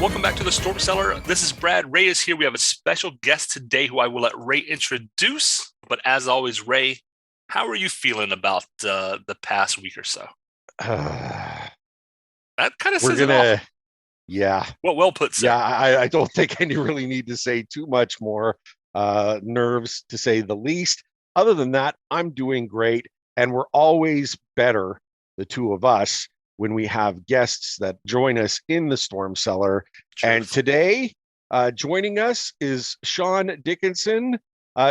Welcome back to the Storm Cellar. This is Brad. Ray is here. We have a special guest today who I will let Ray introduce. But as always, Ray, how are you feeling about the past week or so? That kind of We're says it all. gonna, yeah, Well put, sir. yeah. I don't think I really need to say too much more. Nerves, to say the least. Other than that, I'm doing great, and we're always better, the two of us, when we have guests that join us in the storm cellar. And Truth. today, joining us is Shawn Dickinson.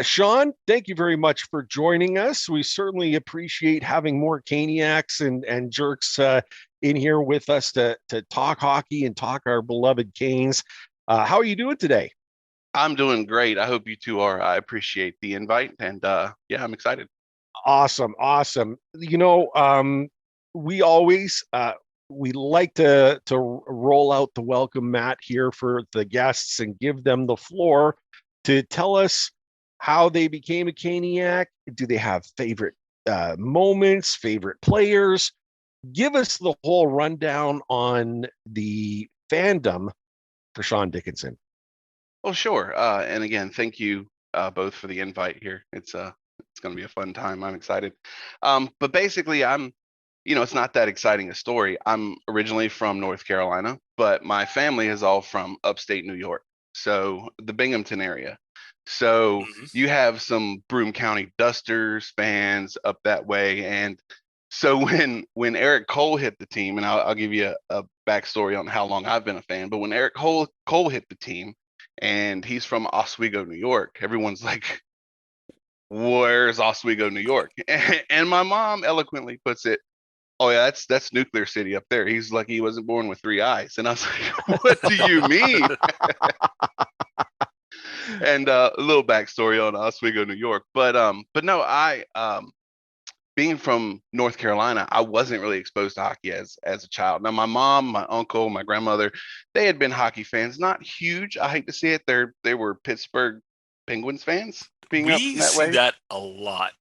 Shawn, thank you very much for joining us. We certainly appreciate having more Caniacs and jerks in here with us to talk hockey and talk our beloved Canes. How are you doing today? I'm doing great. I hope you two are. I appreciate the invite, and yeah, I'm excited. Awesome, awesome. We always we like to roll out the welcome mat here for the guests and give them the floor to tell us how they became a Caniac. Do they have favorite moments, favorite players? Give us the whole rundown on the fandom for Shawn Dickinson. Oh, sure. And again, thank you both for the invite here. It's going to be a fun time. I'm excited. But basically, it's not that exciting a story. I'm originally from North Carolina, but my family is all from upstate New York, so the Binghamton area. So you have some Broome County Dusters fans up that way, and so when Erik Cole hit the team, and I'll give you a backstory on how long I've been a fan, but when Erik Cole hit the team, and he's from Oswego, New York, everyone's like, "Where's Oswego, New York?" And my mom eloquently puts it, "Oh yeah, that's Nuclear City up there. He's lucky he wasn't born with three eyes." And I was like, "What do you mean?" And a little backstory on Oswego, New York, but no, I being from North Carolina, I wasn't really exposed to hockey as a child. Now, my mom, my uncle, my grandmother, they had been hockey fans. Not huge. I hate to see it. They were Pittsburgh Penguins fans, being up in We that see way. that a lot.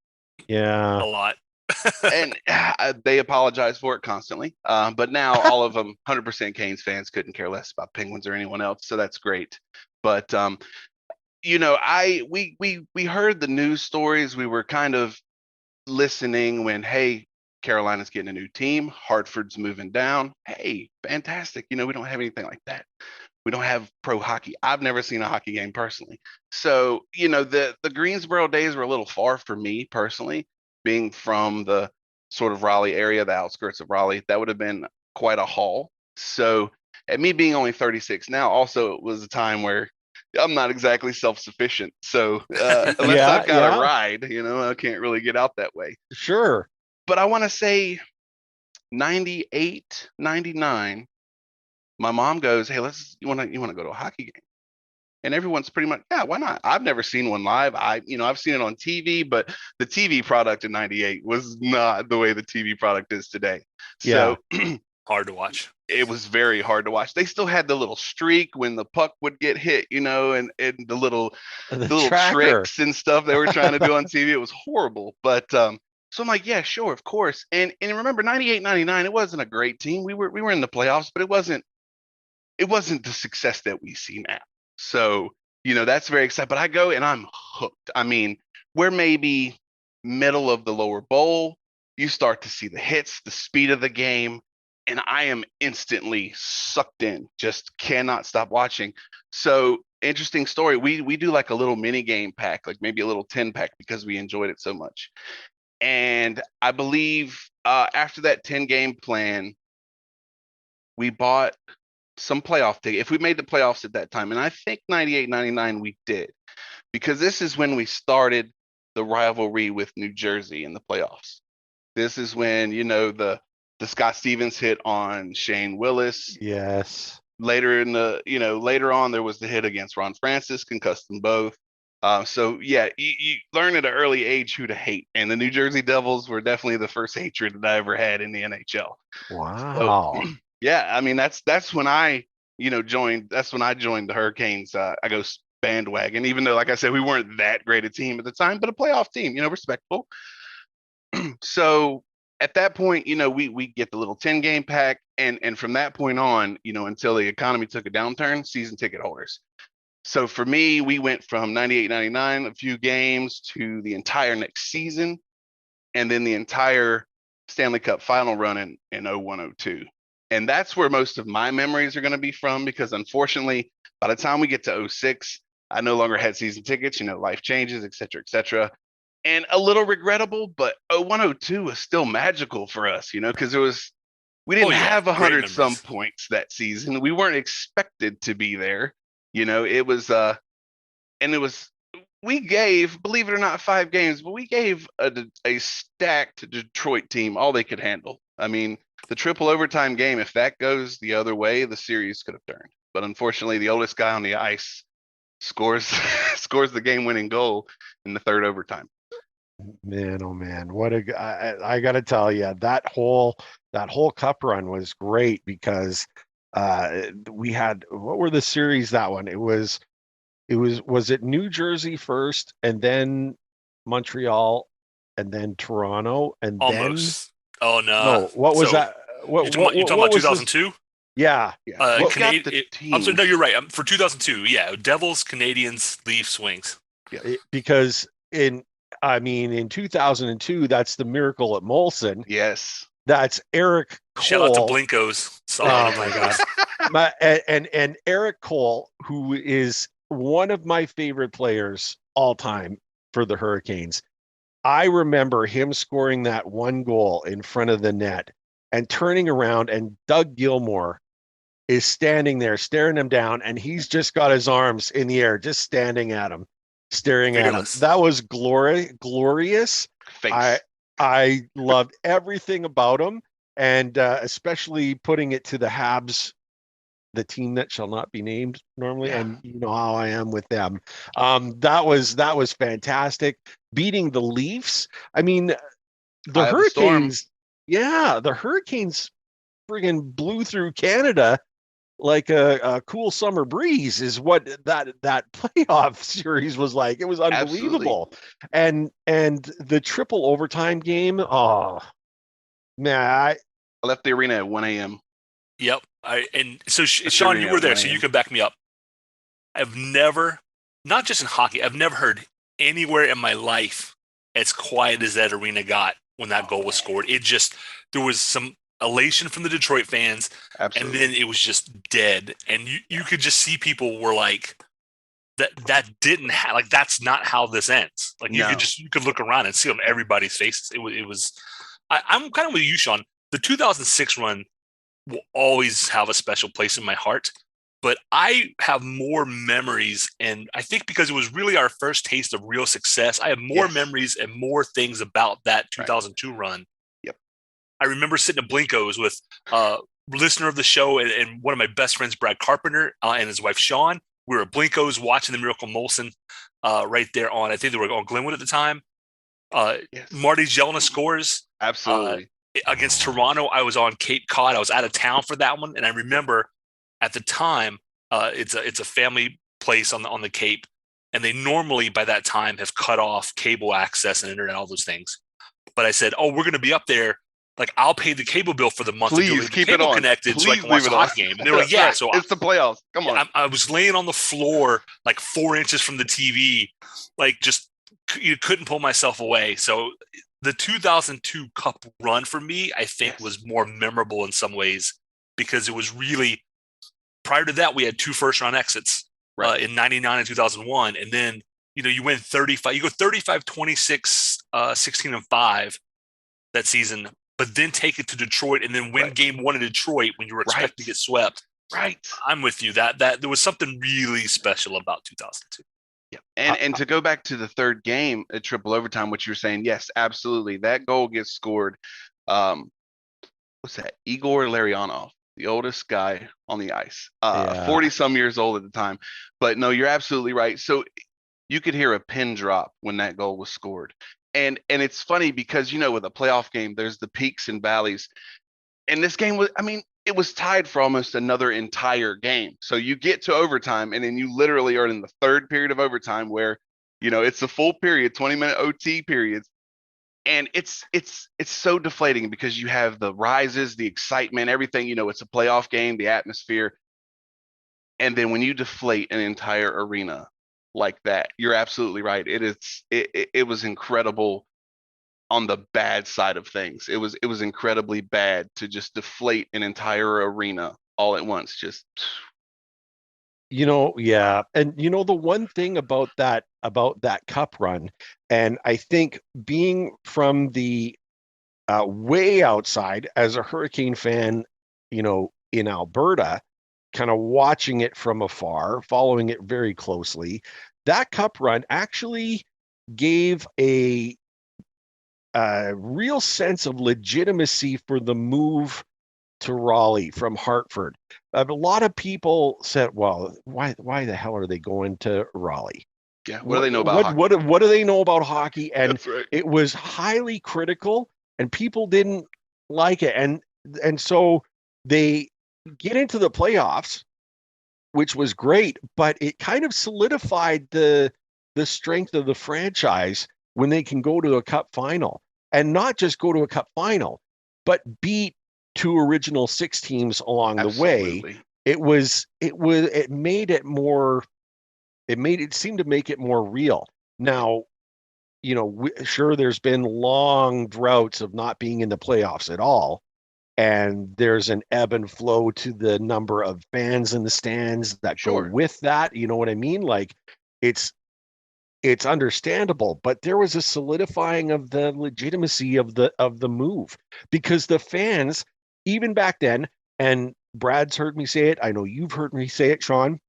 Yeah. A lot. And they apologize for it constantly. But now all of them, 100% Canes fans, couldn't care less about Penguins or anyone else. So that's great. But we heard the news stories. We were kind of listening when, hey, Carolina's getting a new team, Hartford's moving down. Hey, fantastic. We don't have anything like that. We don't have pro hockey. I've never seen a hockey game personally. So, the Greensboro days were a little far for me personally, being from the sort of Raleigh area, the outskirts of Raleigh. That would have been quite a haul. So, and me being only 36 now, also it was a time where I'm not exactly self-sufficient. So unless Yeah, I've got a yeah, ride, I can't really get out that way. sure. But I want to say 98, 99, my mom goes, "Hey, you want to go to a hockey game?" And everyone's pretty much, "Yeah, why not?" I've never seen one live. I've seen it on TV, but the TV product in 98 was not the way the TV product is today. Yeah. So Hard to watch. it was very hard to watch. They still had the little streak when the puck would get hit, and the little The the little tracker. tricks and stuff they were trying to do on TV. It was horrible. But so I'm like, yeah, sure, of course. And remember 98, 99, it wasn't a great team. We were in the playoffs, but it wasn't the success that we see now. So, that's very exciting. But I go and I'm hooked. I mean, we're maybe middle of the lower bowl. You start to see the hits, the speed of the game, and I am instantly sucked in. Just cannot stop watching. So interesting story. We do like a little mini game pack, like maybe a little 10 pack because we enjoyed it so much. And I believe after that 10 game plan, we bought some playoff ticket. If we made the playoffs at that time, and I think 98, 99 we did, because this is when we started the rivalry with New Jersey in the playoffs. This is when, the Scott Stevens hit on Shane Willis. Yes. Later on, there was the hit against Ron Francis, concussed them both. So yeah, you learn at an early age who to hate, and the New Jersey Devils were definitely the first hatred that I ever had in the NHL. So Wow. yeah, I mean that's when I joined. That's when I joined the Hurricanes. I go bandwagon, even though, like I said, we weren't that great a team at the time, but a playoff team, respectable. So at that point, we get the little 10-game pack, and from that point on, until the economy took a downturn, season ticket holders. So for me, we went from 98, 99, a few games, to the entire next season, and then the entire Stanley Cup final run in 01, 02. And that's where most of my memories are going to be from, because unfortunately, by the time we get to 06, I no longer had season tickets, life changes, et cetera, et cetera. And a little regrettable, but 01, 02 was still magical for us, because we didn't have 100 some points that season. We weren't expected to be there. We gave, believe it or not, 5 games, but we gave a stacked Detroit team all they could handle. I mean, the triple overtime game, if that goes the other way, the series could have turned. But unfortunately, the oldest guy on the ice scores the game-winning goal in the third overtime. Man, oh man, I got to tell you, that whole cup run was great, because we had, what were the series that one? Was it New Jersey first, and then Montreal, and then Toronto, and almost. then oh no, no, what was that? You're talking about 2002? Yeah. I'm sorry, no, you're right. For 2002, yeah, Devils, Canadians, Leafs, Wings. Yeah. Because in 2002, that's the Miracle at Molson. Yes. That's Erik Cole. Shout out to Blincos. Oh my God. and Erik Cole, who is one of my favorite players all time for the Hurricanes. I remember him scoring that one goal in front of the net and turning around, and Doug Gilmour is standing there staring him down, and he's just got his arms in the air, just standing at him, staring at him. That was glorious. I loved everything about him, and especially putting it to the Habs, the team that shall not be named normally. Yeah. And you know how I am with them. That was fantastic. Beating the Leafs. I mean, the Hurricanes. The Hurricanes friggin' blew through Canada like a cool summer breeze, is what that playoff series was like. It was unbelievable. Absolutely. And the triple overtime game. Oh man, I left the arena at 1 a.m. Yep. Shawn, you were there, so you can back me up. I've never, not just in hockey, I've never heard anywhere in my life as quiet as that arena got when that goal was scored. There was some elation from the Detroit fans. Absolutely. And then it was just dead. And you could just see people were like, that didn't have, like, that's not how this ends. Like, you could look around and see on everybody's faces. It was I'm kind of with you, Shawn. The 2006 run will always have a special place in my heart, but I have more memories, and I think because it was really our first taste of real success, I have more memories and more things about that 2002 run. Yep. I remember sitting at Blincos with a listener of the show and one of my best friends, Brad Carpenter, and his wife, Shawn. We were at Blincos watching the Miracle Molson right there I think they were on Glenwood at the time. Marty Jelena scores. Absolutely. Against Toronto, I was on Cape Cod. I was out of town for that one, and I remember at the time, it's a family place on the Cape, and they normally by that time have cut off cable access and internet, all those things. But I said, "Oh, we're going to be up there. Like, I'll pay the cable bill for the month. Please keep it on connected, so I can watch the hockey game." And they were like, "Yeah." Right. So it's the playoffs. Come on. I was laying on the floor like 4 inches from the TV, like just you couldn't pull myself away. So the 2002 Cup run for me, I think, was more memorable in some ways, because it was really, prior to that, we had 2 first-round exits in 99 and 2001. And then, you win 35. You go 35, 26, 16, and 5 that season, but then take it to Detroit and then win game 1 in Detroit when you were expected to get swept. Right. I'm with you. That there was something really special about 2002. Yeah. And to go back to the third game at triple overtime, what you were saying, yes, absolutely. That goal gets scored. What's that? Igor Larionov, the oldest guy on the ice, 40 some years old at the time. But no, you're absolutely right. So you could hear a pin drop when that goal was scored. And it's funny because, with a playoff game, there's the peaks and valleys. And this game was, it was tied for almost another entire game. So you get to overtime, and then you literally are in the third period of overtime where, it's a full period, 20-minute OT periods. And it's so deflating because you have the rises, the excitement, everything. It's a playoff game, the atmosphere, and then when you deflate an entire arena like that, you're absolutely right. It was incredible on the bad side of things. It was incredibly bad to just deflate an entire arena all at once. Just Yeah. And the one thing about that cup run, and I think being from the way outside as a Hurricane fan, in Alberta, kind of watching it from afar, following it very closely, that cup run actually gave a real sense of legitimacy for the move to Raleigh from Hartford. A lot of people said, "Well, why the hell are they going to Raleigh? Yeah, what do they know about hockey? What do they know about hockey?" And That's right. It was highly critical, and people didn't like it, and so they get into the playoffs, which was great, but it kind of solidified the strength of the franchise when they can go to a cup final, and not just go to a cup final, but beat two original six teams along the way. It made it more, it seemed to make it more real. Now, sure, there's been long droughts of not being in the playoffs at all, and there's an ebb and flow to the number of fans in the stands that go with that. You know what I mean? Like, it's understandable, but there was a solidifying of the legitimacy of the move, because the fans, even back then, and Brad's heard me say it, I know you've heard me say it, Shawn,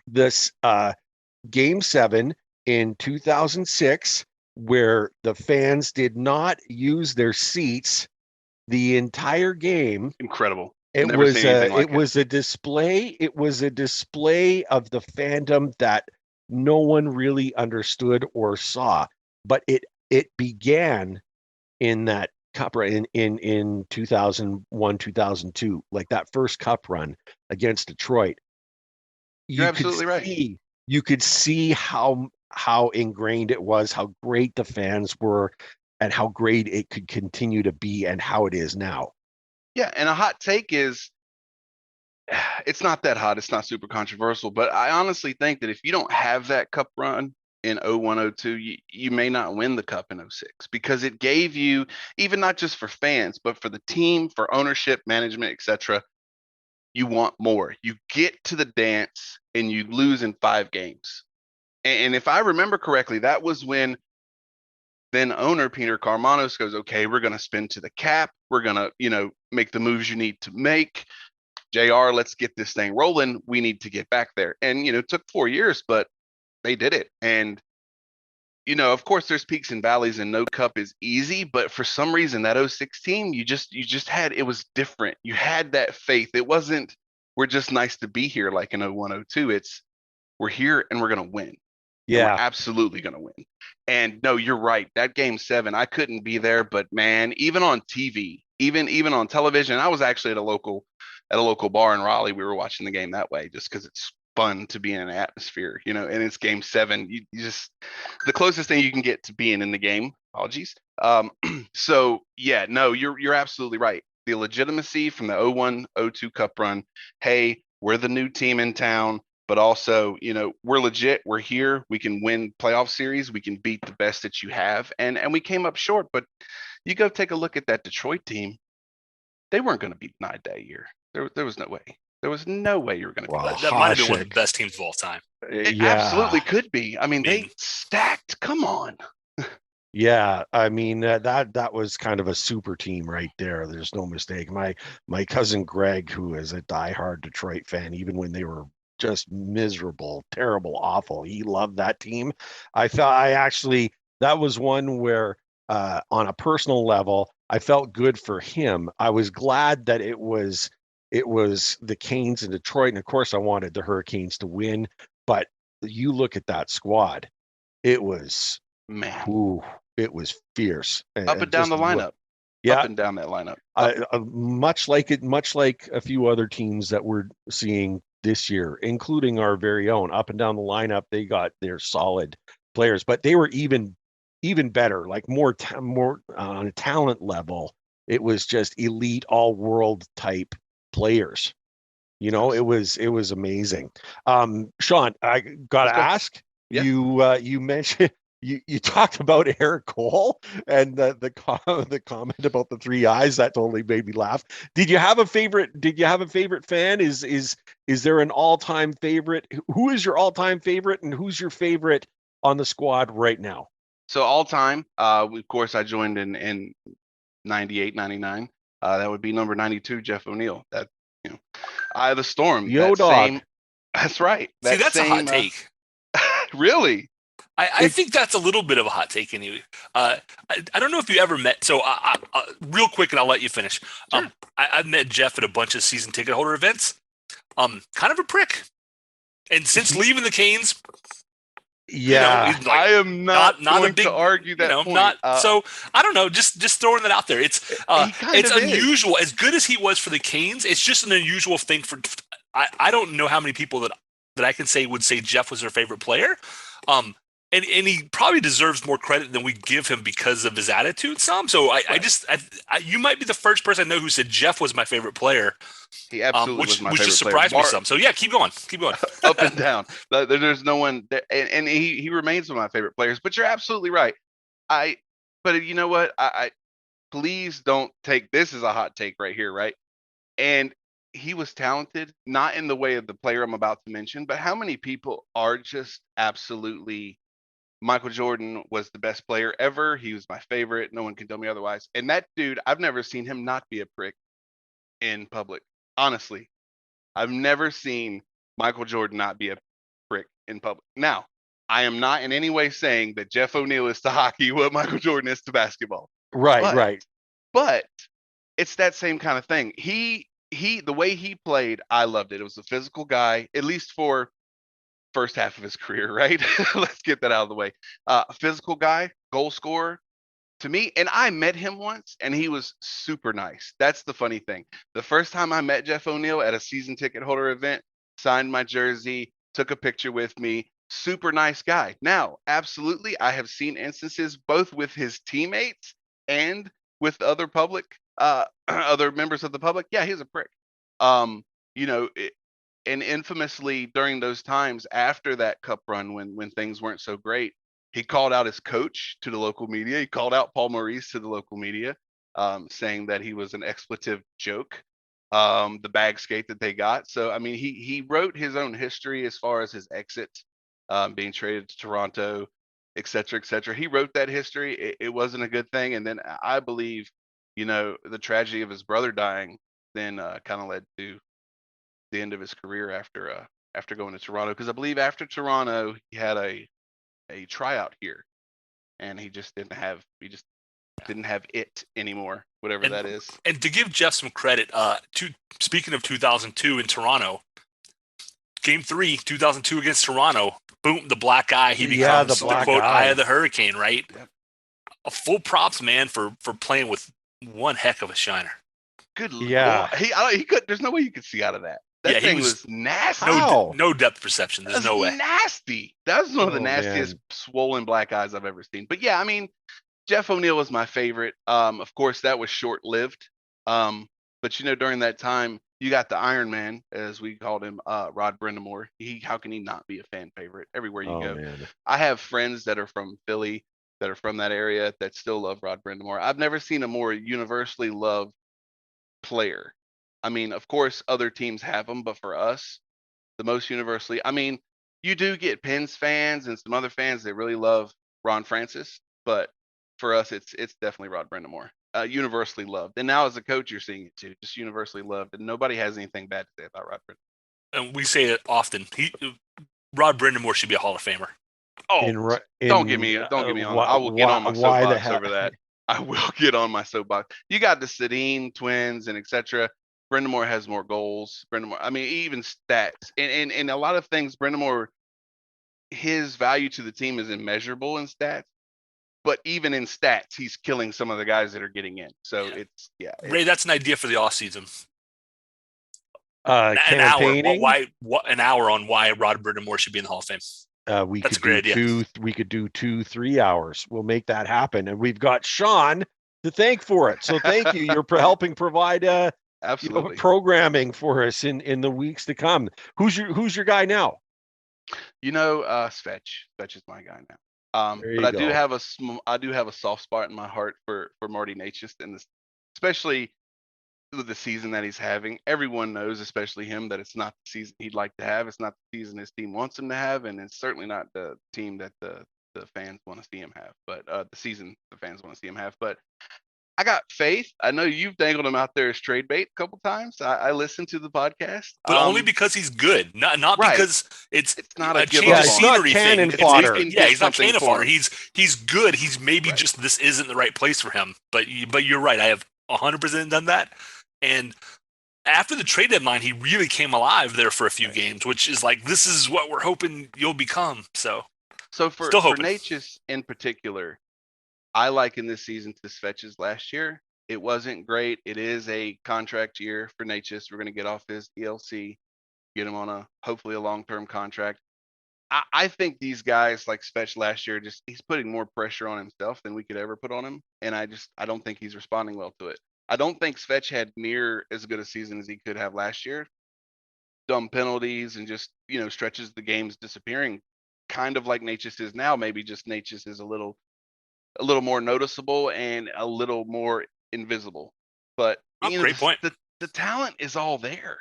this Game 7 in 2006, where the fans did not use their seats the entire game. Incredible. It was a display. It was a display of the fandom that no one really understood or saw, but it began in that cup run in 2001, 2002, like that first cup run against Detroit. You're absolutely right. You could see how ingrained it was, how great the fans were, and how great it could continue to be, and how it is now. Yeah, and a hot take is, it's not that hot. It's not super controversial, but I honestly think that if you don't have that cup run in 01, 02, you may not win the cup in 06, because it gave you, even not just for fans, but for the team, for ownership, management, etc., you want more. You get to the dance and you lose in 5 games. And if I remember correctly, that was when then owner Peter Karmanos goes, okay, we're going to spend to the cap. We're going to, make the moves you need to make. JR, let's get this thing rolling. We need to get back there. And, it took 4 years, but they did it. And, of course there's peaks and valleys, and no cup is easy, but for some reason that 06 team, you just had, it was different. You had that faith. It wasn't, we're just nice to be here like in 01, 02. It's, we're here and we're going to win. Yeah. We're absolutely going to win. And no, you're right. That Game 7, I couldn't be there, but man, even on TV, even on television, I was actually at a local bar in Raleigh. We were watching the game that way just because it's fun to be in an atmosphere, and it's Game 7. You just, the closest thing you can get to being in the game. Apologies. So yeah, no, you're absolutely right. The legitimacy from the 01, 02 Cup run. Hey, we're the new team in town, but also, we're legit. We're here. We can win playoff series. We can beat the best that you have, and we came up short. But you go take a look at that Detroit team. They weren't going to beat denied that year. There was no way. There was no way you were going to. Well, that might have been one of the best teams of all time. It absolutely could be. I mean, they stacked. Come on. Yeah, I mean, that was kind of a super team right there. There's no mistake. My cousin Greg, who is a diehard Detroit fan, even when they were just miserable, terrible, awful, he loved that team. That was one where, on a personal level, I felt good for him. I was glad that it was the Canes in Detroit, and of course I wanted the Hurricanes to win. But you look at that squad, it was, man, it was fierce. Up and down the lineup. Yeah, up and down that lineup. Much like a few other teams that we're seeing this year, including our very own. Up and down the lineup, they got their solid players, but they were even even better, like more on a talent level. It was just elite, all world type players. It was amazing. Sean, I gotta ask Yeah. you mentioned you talked about Erik Cole and the comment about the three eyes that totally made me laugh. Did you have a favorite fan? Is there an all-time favorite? Who is your all-time favorite, and who's your favorite on the squad right now? So all time, of course, I joined in 98, 99. That would be number 92, Jeff O'Neill. That, Eye of the Storm. Yo, dog. That's right. See, that's a hot take. Really? I think that's a little bit of a hot take anyway. I don't know if you ever met. So real quick, and I'll let you finish. Sure. I've met Jeff at a bunch of season ticket holder events. Kind of a prick. And since leaving the Canes, yeah, I am not going to argue that point. So I don't know. Just throwing that out there. It's unusual. As good as he was for the Canes, it's just an unusual thing for. I don't know how many people that I can say would say Jeff was their favorite player. And he probably deserves more credit than we give him because of his attitude some. So you might be the first person I know who said Jeff was my favorite player. He absolutely was my favorite player. Which just surprised me some. So yeah, keep going. Up and down. There's no one, and he remains one of my favorite players. But you're absolutely right. But you know what? I please don't take this as a hot take right here, right? And he was talented, not in the way of the player I'm about to mention, but how many people are just absolutely. Michael Jordan was the best player ever. He was my favorite. No one can tell me otherwise. And that dude, I've never seen him not be a prick in public. Honestly, I've never seen Michael Jordan not be a prick in public. Now, I am not in any way saying that Jeff O'Neill is to hockey what Michael Jordan is to basketball. Right. But it's that same kind of thing. He the way he played, I loved it. It was a physical guy, at least for first half of his career, right? Let's get that out of the way. Physical guy, goal scorer to me. And I met him once and he was super nice. That's the funny thing. The first time I met Jeff O'Neill at a season ticket holder event, signed my jersey, took a picture with me, super nice guy. Now, absolutely, I have seen instances both with his teammates and with other other members of the public. Yeah, he's a prick. And infamously during those times after that cup run when things weren't so great, he called out his coach to the local media. He called out Paul Maurice to the local media, saying that he was an expletive joke, the bag skate that they got. So, I mean, he wrote his own history as far as his exit, being traded to Toronto, et cetera, et cetera. He wrote that history. It wasn't a good thing. And then I believe, the tragedy of his brother dying then kind of led to the end of his career after going to Toronto, because I believe after Toronto he had a tryout here and he just didn't have it anymore, whatever that is. And to give Jeff some credit, speaking of 2002 in Toronto, Game 3, 2002 against Toronto, boom, the black eye. He becomes the quote eye of the hurricane, right? Yep. A full props, man, for playing with one heck of a shiner. Good Lord. He could. There's no way you could see out of that. That thing was nasty. No depth perception. There's no way. Nasty. That was one of the nastiest swollen black eyes I've ever seen. But yeah, I mean, Jeff O'Neill was my favorite. Of course, that was short-lived. But during that time, you got the Iron Man, as we called him, Rod Brind'Amour. How can he not be a fan favorite everywhere you go? Man. I have friends that are from Philly, that are from that area, that still love Rod Brind'Amour. I've never seen a more universally loved player. I mean, of course, other teams have them, but for us, the most universally, I mean, you do get Pens fans and some other fans that really love Ron Francis, but for us, it's definitely Rod Brind'Amour. Universally loved. And now as a coach, you're seeing it too, just universally loved. And nobody has anything bad to say about Rod Brind'Amour. And we say it often. Rod Brind'Amour should be a Hall of Famer. Oh, don't get me on. I will get on my soapbox over that. I will get on my soapbox. You got the Sedin twins and etc. Brind'Amour has more goals. I mean, even stats and a lot of things. Brind'Amour, his value to the team is immeasurable in stats, but even in stats, he's killing some of the guys that are getting in. So Ray, that's an idea for the off season. An hour. An hour on why Rod Brind'Amour should be in the Hall of Fame. We That's could a great do idea. we could do 2-3 hours. We'll make that happen. And we've got Shawn to thank for it. So thank you. You're helping provide Absolutely. programming for us in the weeks to come. Who's your guy now? Svech. Svech is my guy now. There But you I do go. have a soft spot in my heart for Marty Necas, and this, especially with the season that he's having. Everyone knows, especially him, that it's not the season he'd like to have. It's not the season his team wants him to have, and it's certainly not the team that the fans want to see him have. But the season the fans want to see him have. But I got faith. I know you've dangled him out there as trade bait a couple times. I listened to the podcast, But only because he's good, not right. because it's not a a give change up of on. scenery It's not cannon thing. fodder. He's not something cannon for fodder. him. He's good. He's maybe Right. just this isn't the right place for him. But you're right. I have 100% done that. And after the trade deadline, he really came alive there for a few games, which is like, this is what we're hoping you'll become. So for still hoping. Necas in particular, I liken this season to Svech's last year. It wasn't great. It is a contract year for Necas. We're going to get off his ELC, get him on hopefully a long-term contract. I think these guys like Svech last year, he's putting more pressure on himself than we could ever put on him, and I don't think he's responding well to it. I don't think Svech had near as good a season as he could have last year. Dumb penalties and just stretches the games disappearing, kind of like Necas is now. Maybe just Necas is a little more noticeable and a little more invisible. But great point. The talent is all there.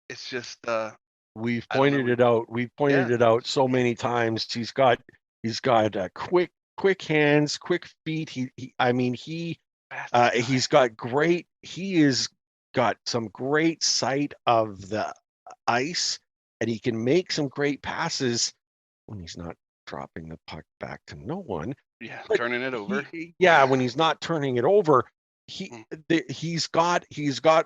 It's just we've pointed it out. We've pointed it out so many times. He's got quick hands, quick feet. He's got some great sight of the ice, and he can make some great passes when he's not dropping the puck back to no one. Yeah, turning it over. When he's not turning it over, he's got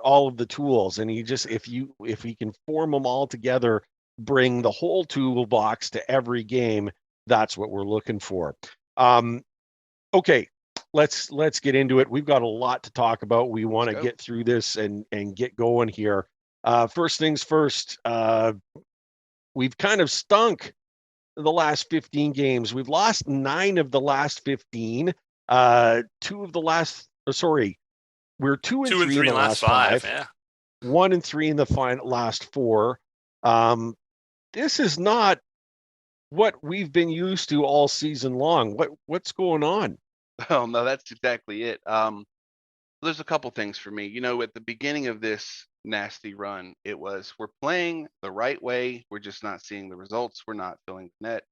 all of the tools, and if he can form them all together, bring the whole toolbox to every game, that's what we're looking for. Okay, let's get into it. We've got a lot to talk about. We want to get through this and get going here. First things first, we've kind of stunk the last 15 games. We've lost 9 of the last 15. We're 2 and 3 in the last 5. Yeah. 1 and 3 in the last 4. This is not what we've been used to all season long. What's going on? Oh no, that's exactly it. There's a couple things for me. At the beginning of this nasty run, it was, we're playing the right way, we're just not seeing the results, we're not filling the net.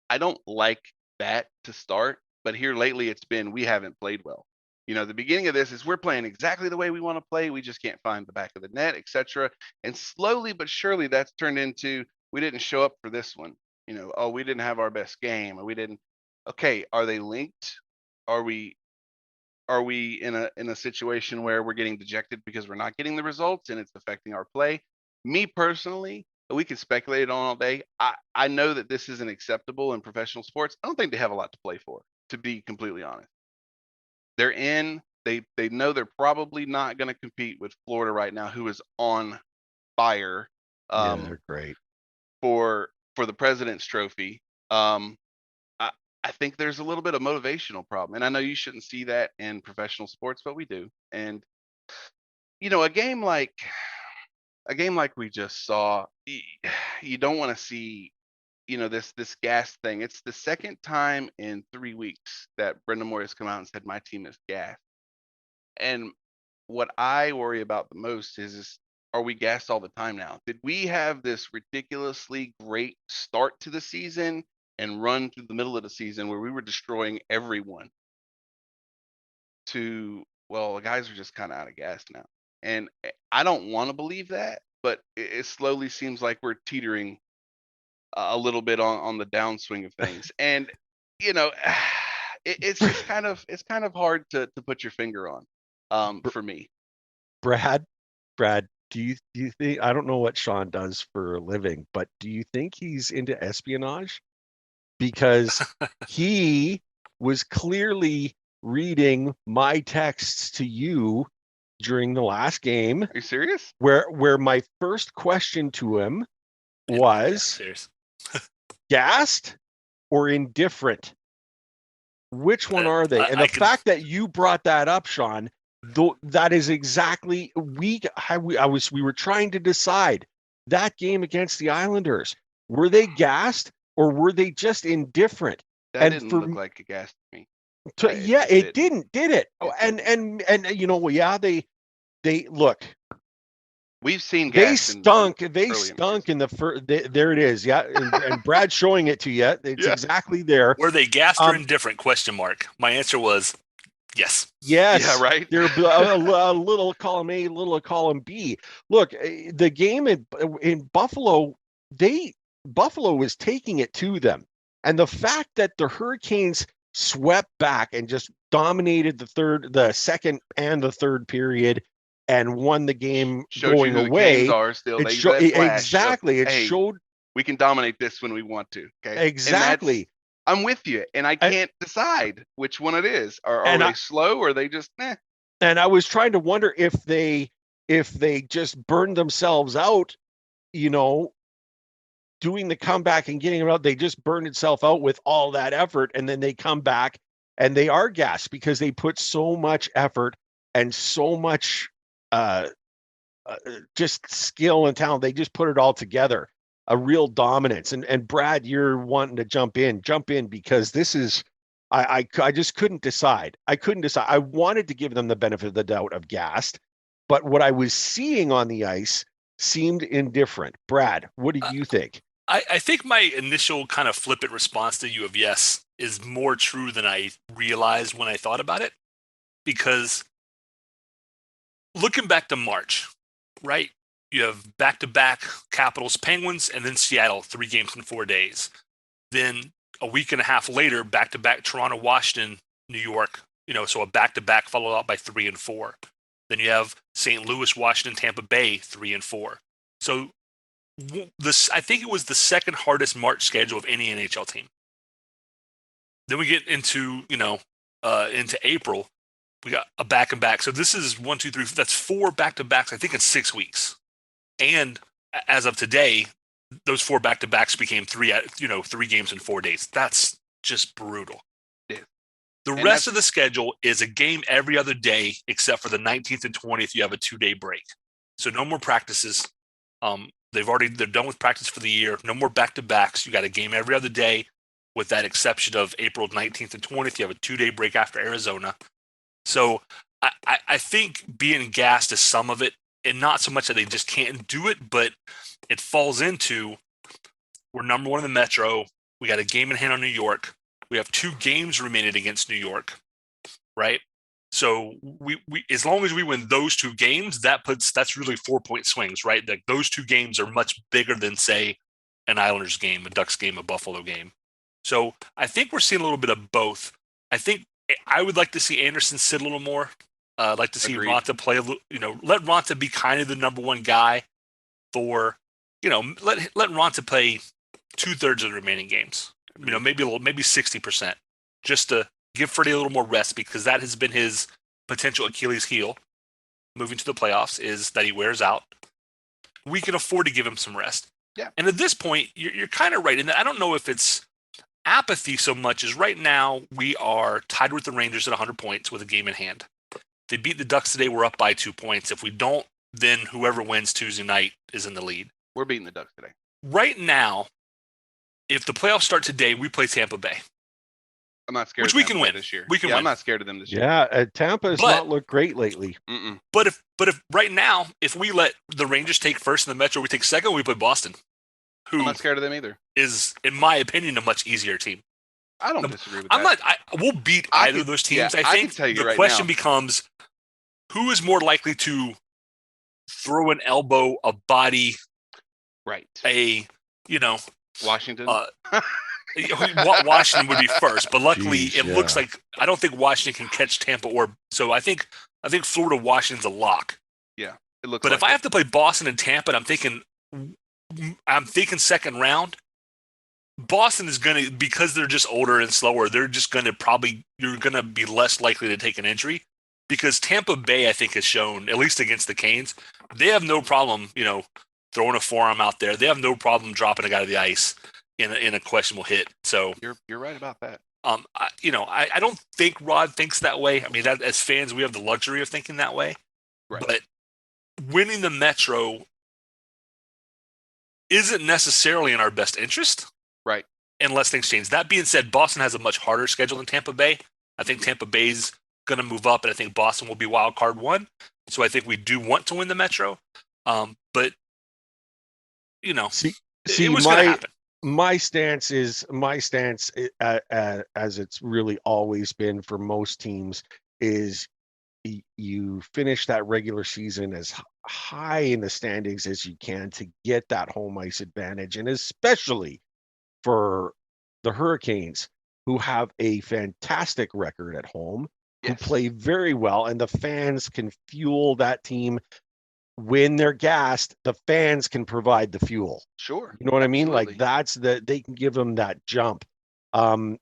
I don't like that to start, but here lately it's been, we haven't played well. The beginning of this is, we're playing exactly the way we want to play, we just can't find the back of the net, etc. And slowly but surely that's turned into, we didn't show up for this one. We didn't have our best game, or we didn't. Okay, are they linked? Are we in a situation where we're getting dejected because we're not getting the results and it's affecting our play? Me personally, we can speculate on all day. I know that this isn't acceptable in professional sports. I don't think they have a lot to play for, to be completely honest. They're in. They know they're probably not going to compete with Florida right now, who is on fire. They're great for the President's Trophy. I think there's a little bit of motivational problem, and I know you shouldn't see that in professional sports, but we do. And a game like we just saw, you don't want to see this gas thing. It's the second time in 3 weeks that Brind'Amour has come out and said my team is gas. And what I worry about the most is are we gassed all the time now? Did we have this ridiculously great start to the season and run through the middle of the season where we were destroying everyone, to, well, the guys are just kind of out of gas now? And I don't want to believe that, but it slowly seems like we're teetering a little bit on the downswing of things. And it's just kind of hard to put your finger on for me. Brad, do you think, I don't know what Shawn does for a living, but do you think he's into espionage? Because he was clearly reading my texts to you during the last game. Are you serious? Where my first question to him was, gassed or indifferent? Which one are they? And the fact that you brought that up, Shawn, that is exactly we were trying to decide that game against the Islanders. Were they gassed or were they just indifferent? That didn't look like a gas to me. It didn't, did it? And you know, yeah, they look. We've seen they stunk in the first. There it is. Yeah, and Brad's showing it to you. It's exactly there. Were they gassed or indifferent? Question mark. My answer was yes. Yes. Yeah, right. They're a little column A, little column B. Look, the game in Buffalo, Buffalo was taking it to them, and the fact that the Hurricanes swept back and just dominated the second and the third period and won the game going away. Exactly. It showed we can dominate this when we want to. Okay. Exactly. I'm with you, and I can't decide which one it is. Are they slow or are they just meh? And I was trying to wonder if they just burned themselves out, you know, doing the comeback and getting it out. They just burned itself out with all that effort, and then they come back and they are gassed because they put so much effort and so much just skill and talent. They just put it all together, a real dominance. And Brad, you're wanting to jump in because this is, I just couldn't decide. I wanted to give them the benefit of the doubt of gassed, but what I was seeing on the ice seemed indifferent. Brad, what do you think? I think my initial kind of flippant response to you of yes is more true than I realized when I thought about it, because looking back to March, right? You have back-to-back Capitals, Penguins, and then Seattle, 3 games in 4 days. Then a week and a half later, back-to-back Toronto, Washington, New York, you know, so a back-to-back followed up by 3 and 4. Then you have St. Louis, Washington, Tampa Bay, 3 and 4. So I think it was the second hardest March schedule of any NHL team. Then we get into, into April. We got a back and back. So this is 1, 2, 3. That's 4 back-to-backs, I think, in 6 weeks. And as of today, those 4 back-to-backs became 3 games in 4 days. That's just brutal. Yeah. The rest of the schedule is a game every other day, except for the 19th and 20th. You have a 2-day break. So no more practices. They're done with practice for the year. No more back-to-backs. You got a game every other day, with that exception of April 19th and 20th. You have a 2-day break after Arizona. So I think being gassed is some of it, and not so much that they just can't do it, but it falls into we're number 1 in the Metro. We got a game in hand on New York. We have 2 games remaining against New York, right? So we as long as we win those 2 games, that's really 4-point swings, right? Like those 2 games are much bigger than, say, an Islanders game, a Ducks game, a Buffalo game. So I think we're seeing a little bit of both. I think I would like to see Anderson sit a little more. I'd like to see Raanta play a little, let Raanta be kind of the number 1 guy for, let Raanta play 2/3 of the remaining games. Maybe 60%, just to give Freddie a little more rest, because that has been his potential Achilles heel moving to the playoffs, is that he wears out. We can afford to give him some rest. Yeah. And at this point, you're kind of right in that. I don't know if it's apathy so much as right now we are tied with the Rangers at 100 points with a game in hand. If they beat the Ducks today, we're up by 2 points. If we don't, then whoever wins Tuesday night is in the lead. We're beating the Ducks today. Right now, if the playoffs start today, we play Tampa Bay. I'm not scared. Which we can win this year. We can win. I'm not scared of them this year. Yeah, Tampa has not looked great lately. Mm-mm. But if right now, if we let the Rangers take first in the Metro, we take second, we play Boston, who I'm not scared of them either. Is, in my opinion, a much easier team. I don't disagree with that. We'll beat either of those teams. Yeah, I think the question becomes, who is more likely to throw an elbow, a body, right? Washington. Washington would be first, but luckily it looks like I don't think Washington can catch Tampa, so I think Florida Washington's a lock. Yeah, it looks. But if I have to play Boston and Tampa, and I'm thinking second round, Boston is going to, because they're just older and slower, they're just going to you're going to be less likely to take an injury, because Tampa Bay, I think, has shown, at least against the Canes, they have no problem, throwing a forearm out there. They have no problem dropping a guy to the ice. in a questionable hit. So you're right about that. I don't think Rod thinks that way. I mean, that, as fans, we have the luxury of thinking that way. Right. But winning the Metro isn't necessarily in our best interest. Right. Unless things change. That being said, Boston has a much harder schedule than Tampa Bay. I think Tampa Bay's going to move up, and I think Boston will be wild card one. So I think we do want to win the Metro. But, it was going to happen. My stance, as it's really always been for most teams, is you finish that regular season as high in the standings as you can to get that home ice advantage, and especially for the Hurricanes, who have a fantastic record at home, who play very well, and the fans can fuel that team. When they're gassed, the fans can provide the fuel. Sure. You know what I mean? Absolutely. Like they can give them that jump. I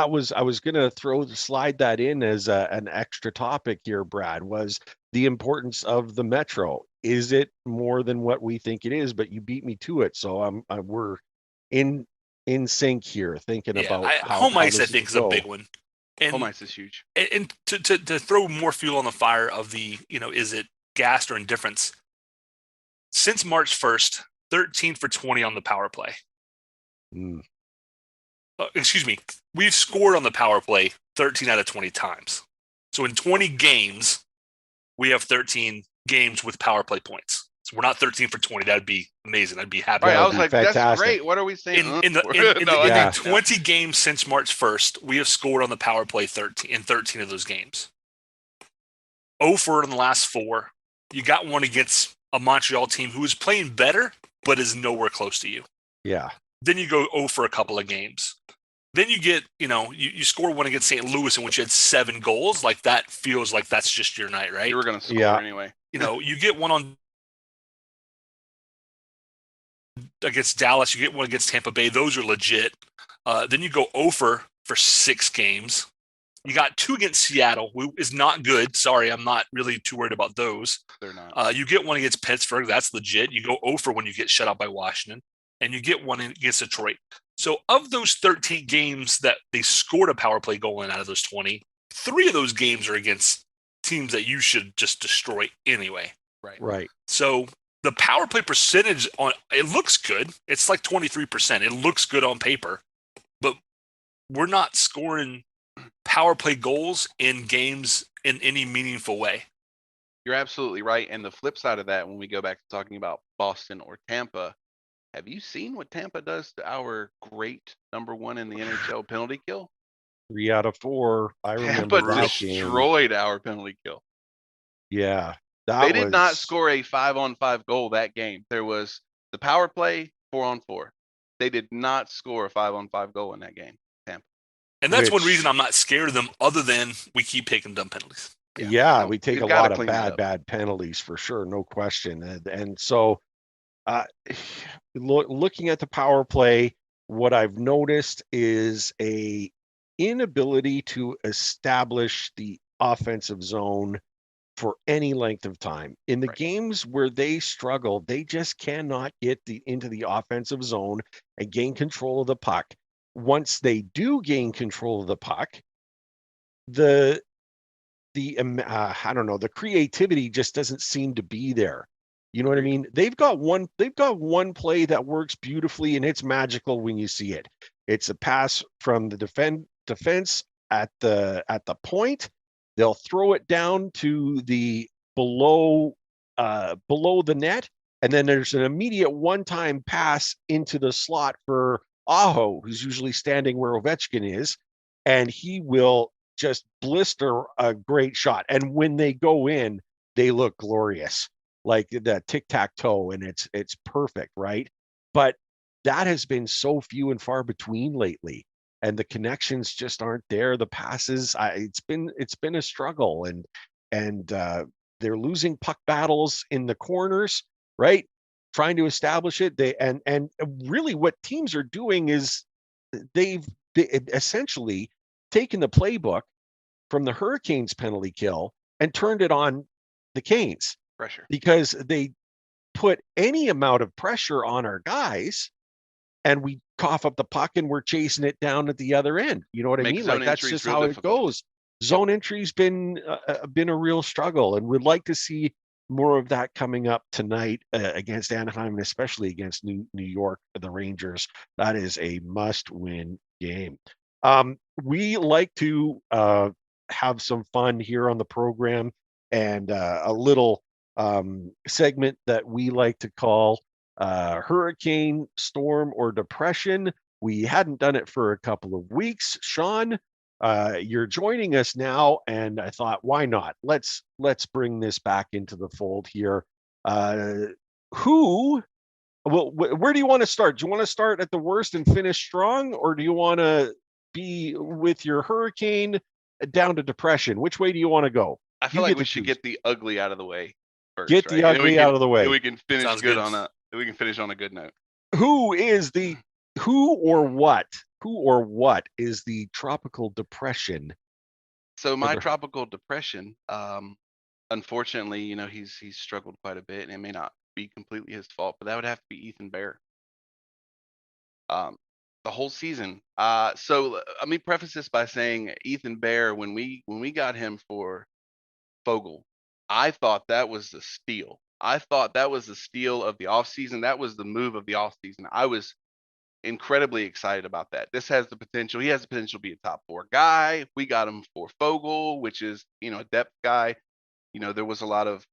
was going to slide that in as an extra topic here, Brad, was the importance of the Metro. Is it more than what we think it is? But you beat me to it. So we're in sync here, thinking about home ice, I think, is a big one. And home ice is huge. And to throw more fuel on the fire of the, is it gassed or indifference? Since March 1st, 13 for 20 on the power play. Excuse me. We've scored on the power play 13 out of 20 times. So in 20 games, we have 13 games with power play points. So we're not 13 for 20. That'd be amazing. I'd be happy. Right, I was like, fantastic. That's great. What are we saying? In the 20 games since March 1st, we have scored on the power play 13 of those games. 0 for in the last 4. You got one against a Montreal team who is playing better, but is nowhere close to you. Yeah. Then you go 0 for a couple of games. Then you get, you score one against St. Louis in which you had 7 goals. Like, that feels like that's just your night, right? You were going to score anyway. You get one on against Dallas. You get one against Tampa Bay. Those are legit. Then you go 0 for 6 games. You got 2 against Seattle, who is not good. Sorry, I'm not really too worried about those. They're not. You get one against Pittsburgh. That's legit. You go 0 for when you get shut out by Washington. And you get one against Detroit. So of those 13 games that they scored a power play goal in out of those 20, 3 of those games are against teams that you should just destroy anyway. Right. So the power play percentage it looks good. It's like 23%. It looks good on paper. But we're not scoring power play goals in games in any meaningful way. You're absolutely right. And the flip side of that, when we go back to talking about Boston or Tampa, have you seen what Tampa does to our great number 1 in the NHL penalty kill? 3 out of 4. I remember Tampa destroyed our penalty kill. Yeah. They did not score a 5-on-5 goal that game. There was the power play 4-on-4. They did not score a 5-on-5 goal in that game, Tampa. And that's one reason I'm not scared of them, other than we keep taking dumb penalties. Yeah, we take a lot of bad penalties for sure, no question. And so looking at the power play, what I've noticed is a inability to establish the offensive zone for any length of time. In the games where they struggle, they just cannot get into the offensive zone and gain control of the puck. Once they do gain control of the puck, the creativity just doesn't seem to be there. You know what I mean? They've got one play that works beautifully, and it's magical when you see it. It's a pass from the defense at the point. They'll throw it down to the below the net, and then there's an immediate one-time pass into the slot for Aho, who's usually standing where Ovechkin is, and he will just blister a great shot. And when they go in, they look glorious, like the tic-tac-toe, and it's perfect, right? But that has been so few and far between lately, and the connections just aren't there. The passes, it's been a struggle, and they're losing puck battles in the corners, right? Trying to establish it. And really what teams are doing is they've essentially taken the playbook from the Hurricanes penalty kill and turned it on the Canes. Pressure. Because they put any amount of pressure on our guys, and we cough up the puck and we're chasing it down at the other end. You know what I Makes mean? zone Like that's entries just real how it difficult. goes. Zone entry's been a real struggle, and we'd like to see more of that coming up tonight against Anaheim, and especially against New York, the Rangers. That is a must-win game. We like to have some fun here on the program, and a little segment that we like to call hurricane, storm, or depression. We hadn't done it for a couple of weeks. Shawn, you're joining us now, and I thought, why not? Let's bring this back into the fold here. Who? Well, where do you want to start? Do you want to start at the worst and finish strong, or do you want to be with your hurricane down to depression? Which way do you want to go? I feel like we should get the ugly out of the way first. Get the ugly out of the way. We can finish Sounds good good. on a. We can finish on a good note. Who or what is the tropical depression? So my tropical depression, unfortunately, you know, he's struggled quite a bit, and it may not be completely his fault, but that would have to be Ethan Bear. The whole season. So let me preface this by saying Ethan Bear, when we got him for Fogle, I thought that was the steal. I thought that was the steal of the offseason. That was the move of the offseason. I was incredibly excited about that. This has the potential. He has the potential to be a top 4 guy. We got him for Fogle, which is, you know, a depth guy. You know, there was a lot of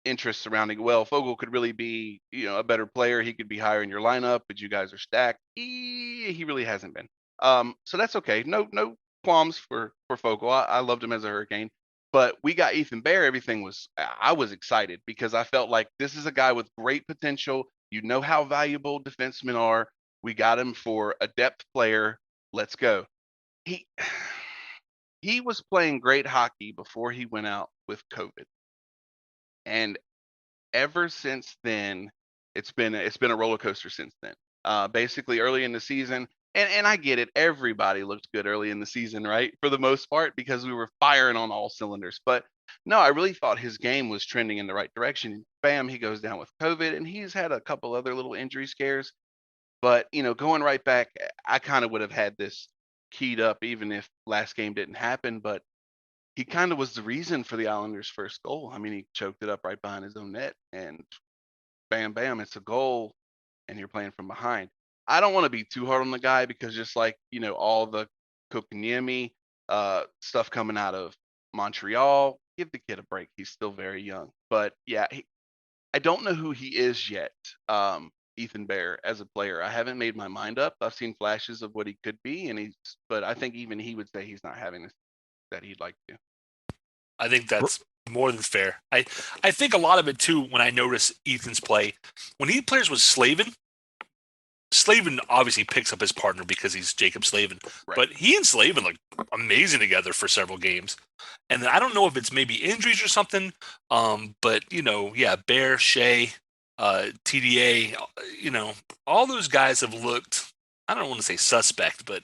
interest surrounding, well, Fogle could really be, you know, a better player. He could be higher in your lineup, but you guys are stacked. He really hasn't been. So that's okay. No qualms for Fogle. I loved him as a Hurricane. But we got Ethan Bear. I was excited because I felt like this is a guy with great potential. You know how valuable defensemen are. We got him for a depth player. Let's go. He was playing great hockey before he went out with COVID. And ever since then, it's been a roller coaster since then. Basically early in the season, and I get it, everybody looked good early in the season, right? For the most part, because we were firing on all cylinders. But no, I really thought his game was trending in the right direction. Bam, he goes down with COVID, and he's had a couple other little injury scares. But, you know, going right back, I kind of would have had this keyed up even if last game didn't happen. But he kind of was the reason for the Islanders' first goal. I mean, he choked it up right behind his own net, and bam, bam, it's a goal, and you're playing from behind. I don't want to be too hard on the guy because just like, you know, all the Kokaniemi stuff coming out of Montreal, give the kid a break. He's still very young. But yeah, I don't know who he is yet, Ethan Bear, as a player. I haven't made my mind up. I've seen flashes of what he could be, but I think even he would say he's not having this that he'd like to. I think that's more than fair. I think a lot of it too, when I notice Ethan's play, when he plays with Slavin obviously picks up his partner because he's Jacob Slavin. Right. But he and Slavin look amazing together for several games. And I don't know if it's maybe injuries or something. But you know, yeah, Bear, Shea, TDA, you know, all those guys have looked, I don't want to say suspect, but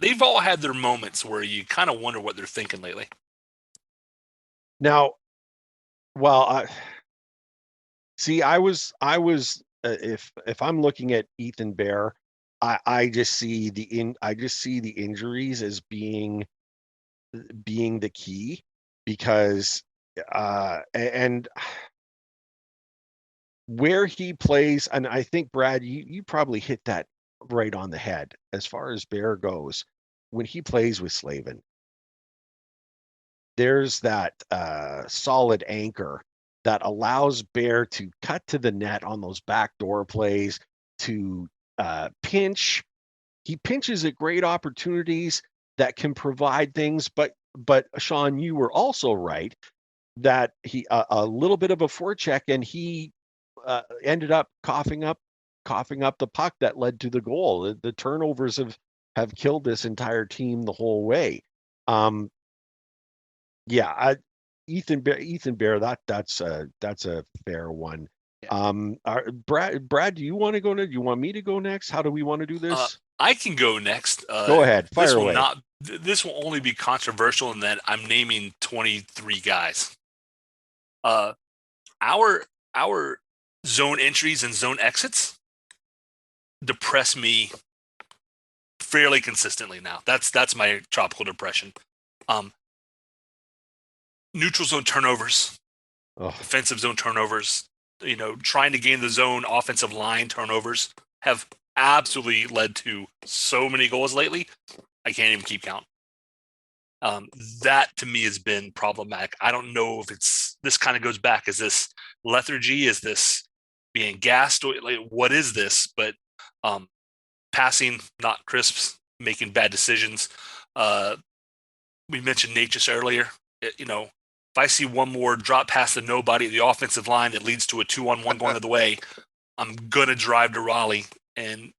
they've all had their moments where you kind of wonder what they're thinking lately. Now, well, I was if I'm looking at Ethan Bear, I just see the injuries as being the key, because and where he plays, and I think Brad, you probably hit that right on the head as far as Bear goes. When he plays with Slavin, there's that solid anchor that allows Bear to cut to the net on those backdoor plays, to pinch. He pinches at great opportunities that can provide things. But Shawn, you were also right that he a little bit of a forecheck, and he ended up coughing up the puck that led to the goal. The turnovers have killed this entire team the whole way. Yeah, Ethan Bear, that's a fair one. Yeah. Brad, do you want to go next? Do you want me to go next? How do we want to do this? I can go next. Go ahead, fire away. This will only be controversial in that I'm naming 23 guys. Our zone entries and zone exits depress me fairly consistently now. That's my tropical depression. Neutral zone turnovers, defensive zone turnovers, trying to gain the zone offensive line turnovers have absolutely led to so many goals lately. I can't even keep count. That to me has been problematic. I don't know if this kind of goes back. Is this lethargy? Is this being gassed? Like, what is this? But passing, not crisp, making bad decisions. We mentioned Necas earlier. If I see one more drop pass to nobody at the offensive line that leads to a 2-on-1 going the way, I'm going to drive to Raleigh and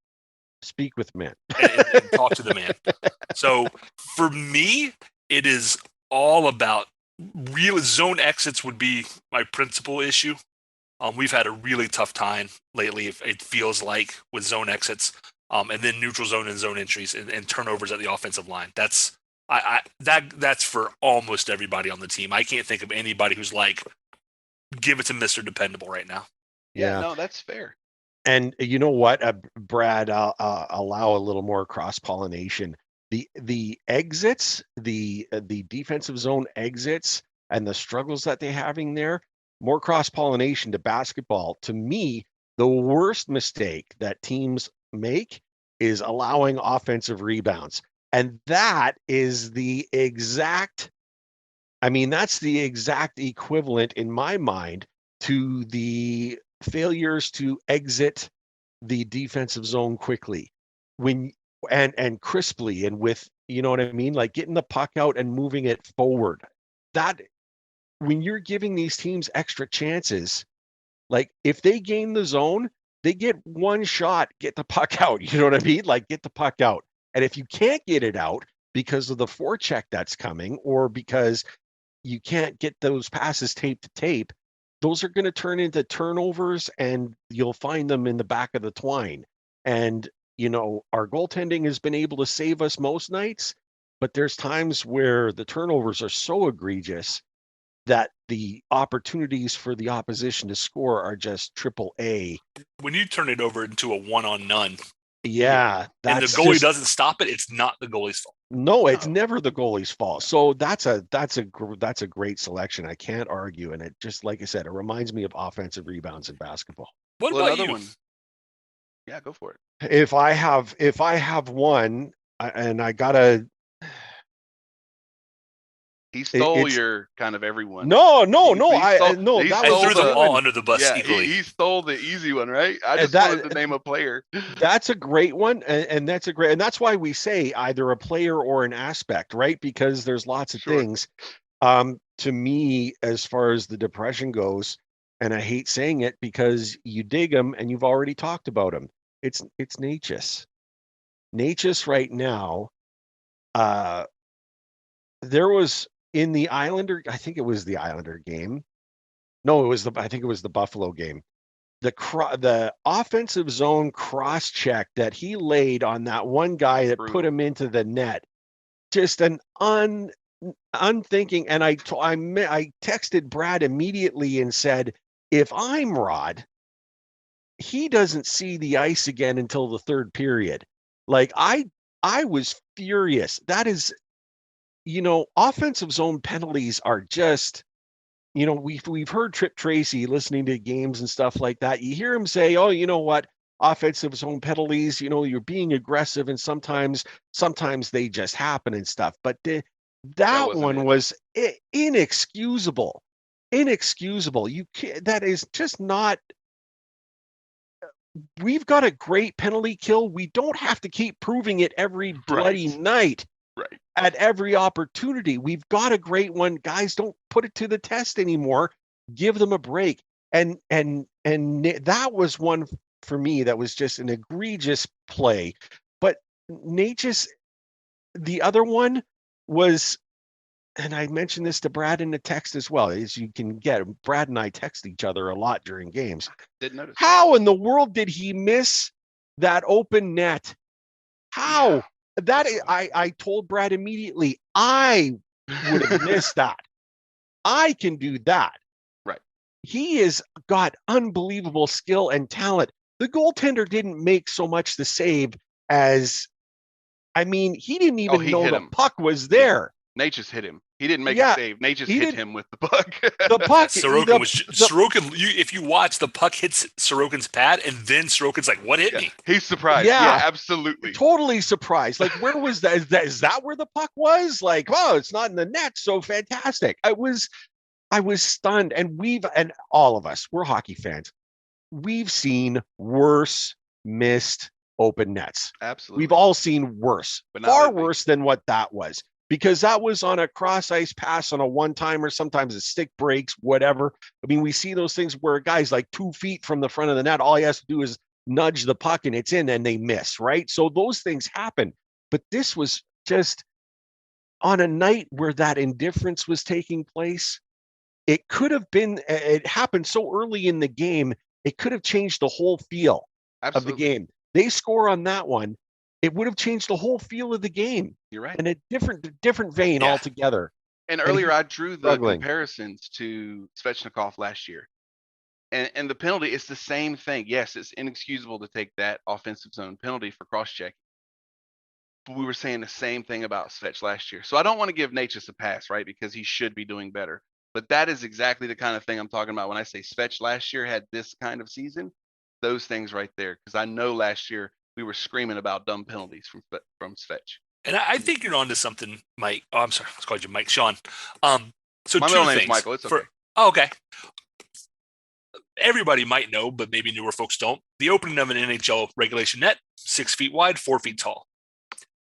speak with men and talk to the man. So for me, it is all about real zone exits would be my principal issue. We've had a really tough time lately, it feels like, with zone exits, and then neutral zone and zone entries and turnovers at the offensive line. That's for almost everybody on the team. I can't think of anybody who's like, give it to Mr. Dependable right now. Yeah, no, that's fair. And you know what, Brad, allow a little more cross-pollination. The exits, the defensive zone exits and the struggles that they're having there, more cross-pollination to basketball. To me, the worst mistake that teams make is allowing offensive rebounds. And that's the exact equivalent in my mind to the failures to exit the defensive zone quickly and crisply and with, you know what I mean? Like getting the puck out and moving it forward. That when you're giving these teams extra chances, like if they gain the zone, they get one shot, get the puck out. You know what I mean? Like get the puck out. And if you can't get it out because of the forecheck that's coming, or because you can't get those passes tape to tape, those are going to turn into turnovers and you'll find them in the back of the twine. And, our goaltending has been able to save us most nights, but there's times where the turnovers are so egregious that the opportunities for the opposition to score are just triple A. When you turn it over into a 1-on-none, and the goalie doesn't stop it, it's not the goalie's fault. No, it's never the goalie's fault. So that's a great selection. I can't argue. And it just, like I said, it reminds me of offensive rebounds in basketball. What about another you? One? Yeah, go for it. If I have one, and I gotta. He stole your kind of everyone. No. That threw them all under the bus equally. He stole the easy one, right? I just wanted to name a player. That's a great one, and that's why we say either a player or an aspect, right? Because there's lots of things. To me, as far as the depression goes, and I hate saying it because you dig them and you've already talked about them. It's Necas. Necas right now. There was in the Islander, I think it was the Islander game. No, I think it was the Buffalo game. The offensive zone cross check that he laid on that one guy that put him into the net, just an unthinking. And I texted Brad immediately and said, if I'm Rod, he doesn't see the ice again until the third period. Like I was furious. That is, offensive zone penalties are just, we've heard Trip Tracy listening to games and stuff like that. You hear him say, oh, you know what? Offensive zone penalties, you're being aggressive and sometimes they just happen and stuff. But that one was inexcusable. Inexcusable. That is just not. We've got a great penalty kill. We don't have to keep proving it every bloody night. Right. At every opportunity. We've got a great one. Guys, don't put it to the test anymore. Give them a break. And that was one for me that was just an egregious play. But Necas, the other one was, and I mentioned this to Brad in the text as well, as you can get, Brad and I text each other a lot during games. Didn't notice. How in the world did he miss that open net? How? Yeah. I told Brad immediately, I would have missed that. I can do that. Right. He has got unbelievable skill and talent, the goaltender didn't make so much the save as, I mean, he didn't even he know hit the him. puck was there. Necas hit him. He didn't make Yeah, a save. Necas he hit didn't- him with the puck. The puck, Sorokin Sorokin. If you watch, the puck hits Sorokin's pad, and then Sorokin's like, "What hit me?" He's surprised. Yeah. Yeah, absolutely. Totally surprised. Like, where was that? Is that where the puck was? Like, oh, it's not in the net. So fantastic. I was stunned. And all of us, we're hockey fans. We've seen worse missed open nets. Absolutely. We've all seen worse, But not far lately. worse than what that was, because that was on a cross ice pass on a one timer. Sometimes a stick breaks, whatever. I mean, we see those things where a guy's like 2 feet from the front of the net. All he has to do is nudge the puck and it's in, and they miss, right? So those things happen. But this was just on a night where that indifference was taking place. It could have been, it happened so early in the game, it could have changed the whole feel of the game. They score on that one, it would have changed the whole feel of the game. You're right. In a different vein altogether. And earlier I drew the struggling. comparisons to Svechnikov last year. And the penalty, it's the same thing. Yes, it's inexcusable to take that offensive zone penalty for cross-checking. But we were saying the same thing about Svech last year. So I don't want to give Necas a pass, right? Because he should be doing better. But that is exactly the kind of thing I'm talking about when I say Svech last year had this kind of season. Those things right there. Because I know last year we were screaming about dumb penalties from Svech. And I think you're onto something, Mike. Oh, I'm sorry. I called you Mike. Sean. So my two middle things. name's Michael. It's okay. Okay. Everybody might know, but maybe newer folks don't. The opening of an NHL regulation net, 6 feet wide, 4 feet tall.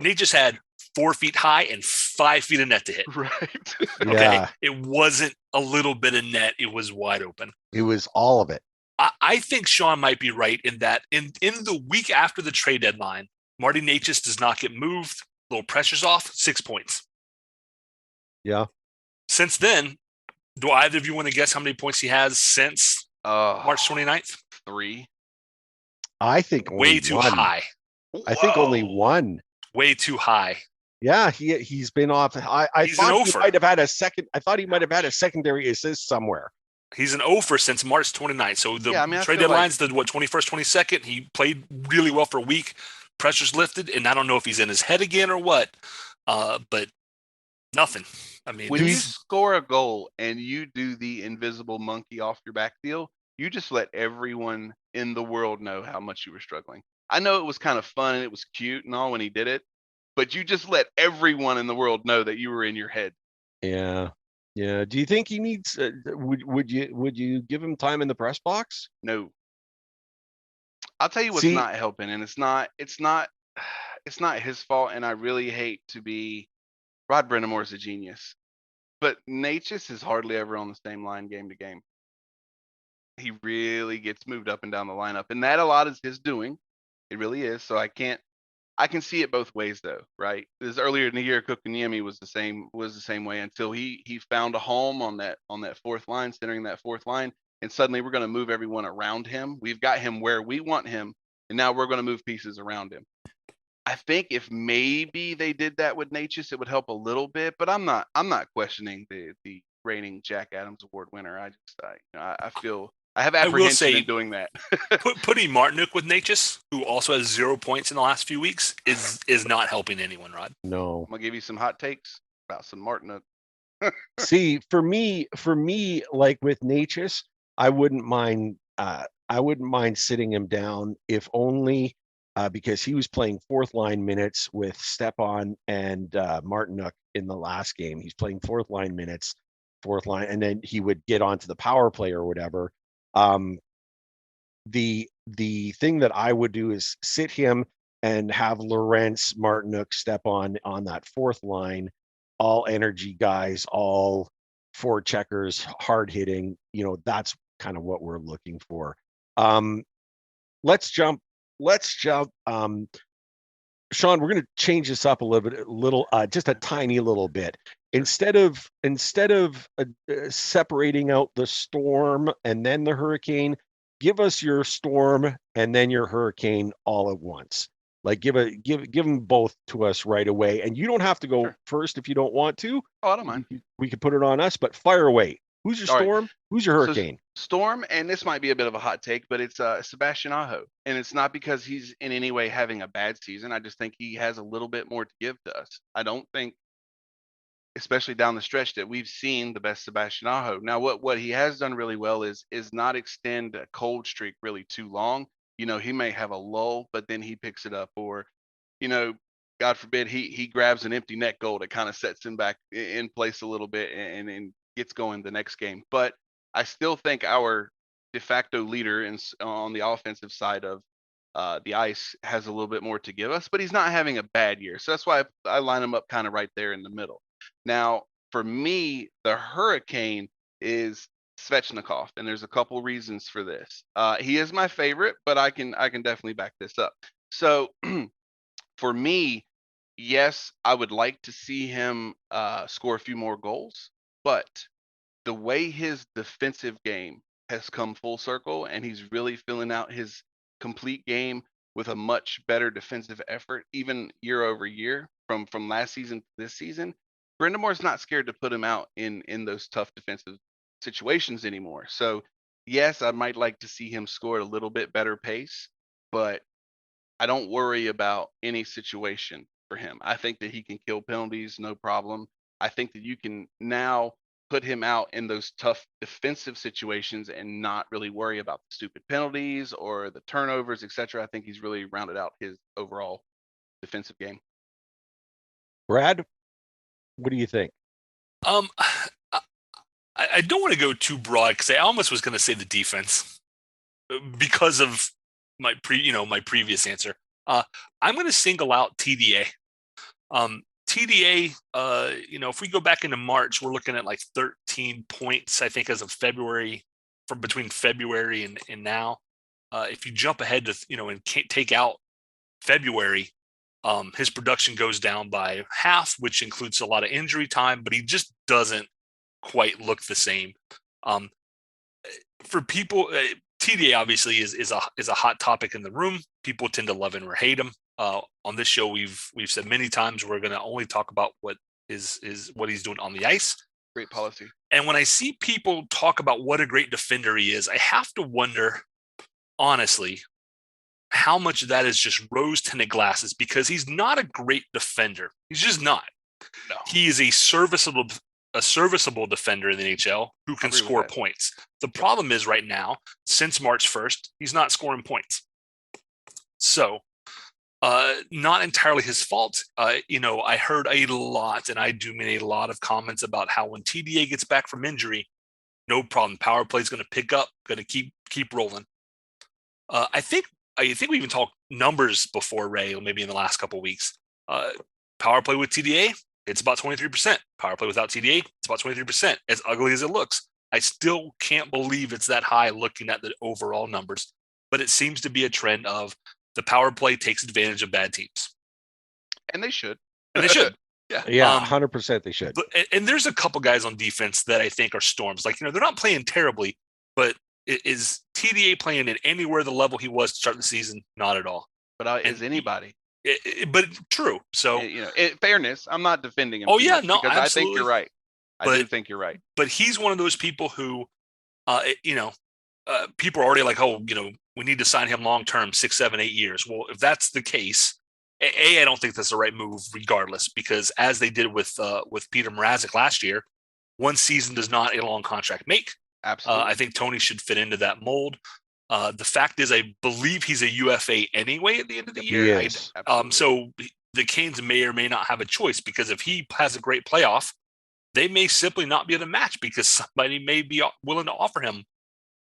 Nate just had 4 feet high and 5 feet of net to hit. Right. Okay. Yeah. It wasn't a little bit of net. It was wide open. It was all of it. I think Sean might be right in that in the week after the trade deadline, Marty Necas does not get moved. Little pressure's off, 6 points. Yeah. Since then, do either of you want to guess how many points he has since March 29th? 3. I think way too one. high. I think only one. Way too high. Yeah, he's been off. I He's thought an he offer. might have had a second. I thought he might have had a secondary assist somewhere. He's an offer since March 29th. So the trade feel deadline's the 21st, 22nd. He played really well for a week. Pressure's lifted, and I don't know if he's in his head again or what. But nothing. I mean, when you score a goal and you do the invisible monkey off your back deal, you just let everyone in the world know how much you were struggling. I know it was kind of fun and it was cute and all when he did it, but you just let everyone in the world know that you were in your head. Yeah. Yeah. Do you think he needs? Would you give him time in the press box? No. I'll tell you what's not helping, and it's not his fault. And I really hate to be. Rod Brind'Amour is a genius, but Necas is hardly ever on the same line game to game. He really gets moved up and down the lineup, and that a lot is his doing. It really is. So I can see it both ways though, right? Because earlier in the year, Kotkaniemi was the same way until he found a home on that fourth line, centering that fourth line, and suddenly we're going to move everyone around him. We've got him where we want him, and now we're going to move pieces around him. I think if maybe they did that with Necas, it would help a little bit, but I'm not questioning the reigning Jack Adams Award winner. I feel I have apprehension in doing that. putting Martinook with Necas, who also has 0 points in the last few weeks, is not helping anyone, Rod. No. I'm gonna give you some hot takes about some Martinook. See, for me, like with Necas, I wouldn't mind sitting him down, if only because he was playing fourth line minutes with Stepan and Martinook in the last game. He's playing fourth line minutes, and then he would get onto the power play or whatever. The thing that I would do is sit him and have Lorentz, Martinook, Stepan on that fourth line, all energy guys, all forecheckers, hard hitting. That's kind of what we're looking for. Let's jump. Sean, we're going to change this up a little, just a tiny little bit. Instead of separating out the storm and then the hurricane, give us your storm and then your hurricane all at once. Like give them both to us right away. And you don't have to go first if you don't want to. Oh, I don't mind. We could put it on us, but fire away. Who's your All right. Storm? Who's your So Hurricane? Storm, and this might be a bit of a hot take, but it's Sebastian Aho, and it's not because he's in any way having a bad season. I just think he has a little bit more to give to us. I don't think, especially down the stretch, that we've seen the best Sebastian Aho. Now, what he has done really well is not extend a cold streak really too long. You know, he may have a lull, but then he picks it up, or, you know, God forbid he grabs an empty net goal that kind of sets him back in place a little bit and gets going the next game. But I still think our de facto leader on the offensive side of the ice has a little bit more to give us, but he's not having a bad year. So that's why I line him up kind of right there in the middle. Now, for me, the Hurricane is Svechnikov, and there's a couple reasons for this. He is my favorite, but I can definitely back this up. So for me, yes, I would like to see him score a few more goals, but the way his defensive game has come full circle, and he's really filling out his complete game with a much better defensive effort, even year over year from last season to this season. Brind'Amour's not scared to put him out in those tough defensive situations anymore. So yes, I might like to see him score at a little bit better pace, but I don't worry about any situation for him. I think that he can kill penalties, no problem. I think that you can now put him out in those tough defensive situations and not really worry about the stupid penalties or the turnovers, etc. I think he's really rounded out his overall defensive game. Brad, what do you think? I don't want to go too broad because I almost was going to say the defense because of my previous answer. I'm going to single out TDA. TDA, if we go back into March, we're looking at like 13 points, I think, as of February, from between February and now. If you jump ahead to, and take out February, his production goes down by half, which includes a lot of injury time, but he just doesn't quite look the same. For people, TDA obviously is a hot topic in the room. People tend to love him or hate him. On this show, we've said many times we're going to only talk about what is what he's doing on the ice. Great policy. And when I see people talk about what a great defender he is, I have to wonder, honestly, how much of that is just rose-tinted glasses, because he's not a great defender. He's just not. No. He is a serviceable defender in the NHL who can score points. The problem is right now, since March 1st, he's not scoring points. So, not entirely his fault. I heard a lot, and I do mean a lot, of comments about how when TDA gets back from injury, no problem. Power play is going to pick up, going to keep rolling. I think we even talked numbers before, Ray, maybe in the last couple of weeks. Power play with TDA, it's about 23%. Power play without TDA, it's about 23%. As ugly as it looks, I still can't believe it's that high looking at the overall numbers. But it seems to be a trend of the power play takes advantage of bad teams. And they should. And they should. Yeah, 100% they should. And there's a couple guys on defense that I think are storms. Like, they're not playing terribly, but is TDA playing at anywhere the level he was to start the season? Not at all. But is anybody? But true. So, in fairness, I'm not defending him. Oh yeah, no, because absolutely. I think you're right. I do think you're right. But he's one of those people who, people are already like, oh, we need to sign him long term, 6, 7, 8 years. Well, if that's the case, I don't think that's the right move, regardless, because as they did with Peter Mrazek last year, one season does not a long contract make. Absolutely. I think Tony should fit into that mold. The fact is, I believe he's a UFA anyway at the end of the year. He is. So the Canes may or may not have a choice, because if he has a great playoff, they may simply not be able to match, because somebody may be willing to offer him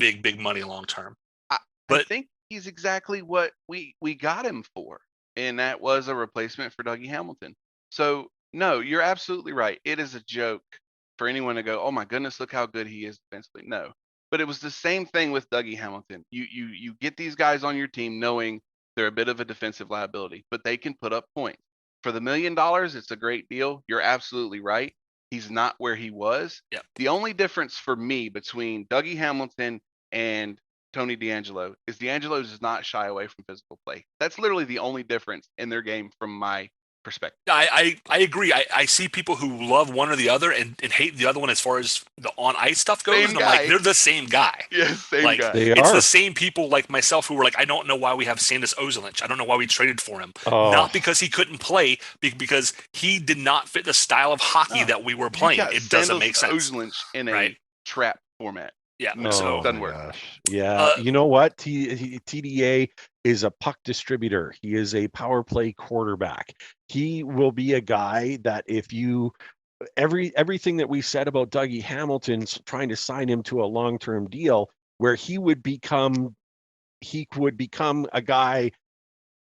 big money long term. I think he's exactly what we got him for, and that was a replacement for Dougie Hamilton. So no, you're absolutely right. It is a joke for anyone to go, oh my goodness, look how good he is defensively. No. But it was the same thing with Dougie Hamilton. You get these guys on your team knowing they're a bit of a defensive liability, but they can put up points. For the $1 million, it's a great deal. You're absolutely right. He's not where he was. Yeah. The only difference for me between Dougie Hamilton and Tony DeAngelo is DeAngelo does not shy away from physical play. That's literally the only difference in their game from my perspective. I agree. I see people who love one or the other and hate the other one as far as the on ice stuff goes. Same And I'm like, guy. they're the same guy. Yeah, same Like, guy. They it's are. the same people like myself who were like, I don't know why we have Sandis Ozilic. I don't know why we traded for him. Oh. Not because he couldn't play, because he did not fit the style of hockey No. that we were You playing. got It doesn't make sense. Ozelinch in a Right. trap format. Yeah. No, So doesn't work. Gosh. Yeah. You know what? TDA is a puck distributor. He is a power play quarterback. He will be a guy that if you everything that we said about Dougie Hamilton's trying to sign him to a long-term deal where he would become a guy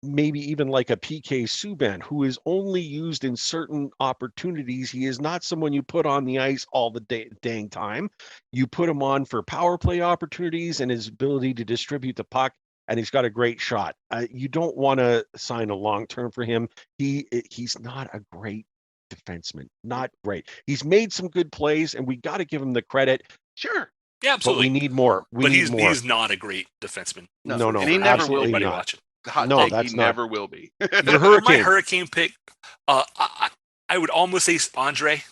maybe even like a PK Subban, who is only used in certain opportunities. He is not someone you put on the ice all the dang time. You put him on for power play opportunities and his ability to distribute the puck, and he's got a great shot. You don't want to sign a long term for him. He's not a great defenseman. Not great. He's made some good plays, and we got to give him the credit. Sure. yeah, absolutely. But we need more. He's not a great defenseman. No, and he never will anybody be. watching. The hot No, take, that's he not. never will be. Your For my Hurricane. Hurricane pick, I would almost say Andre,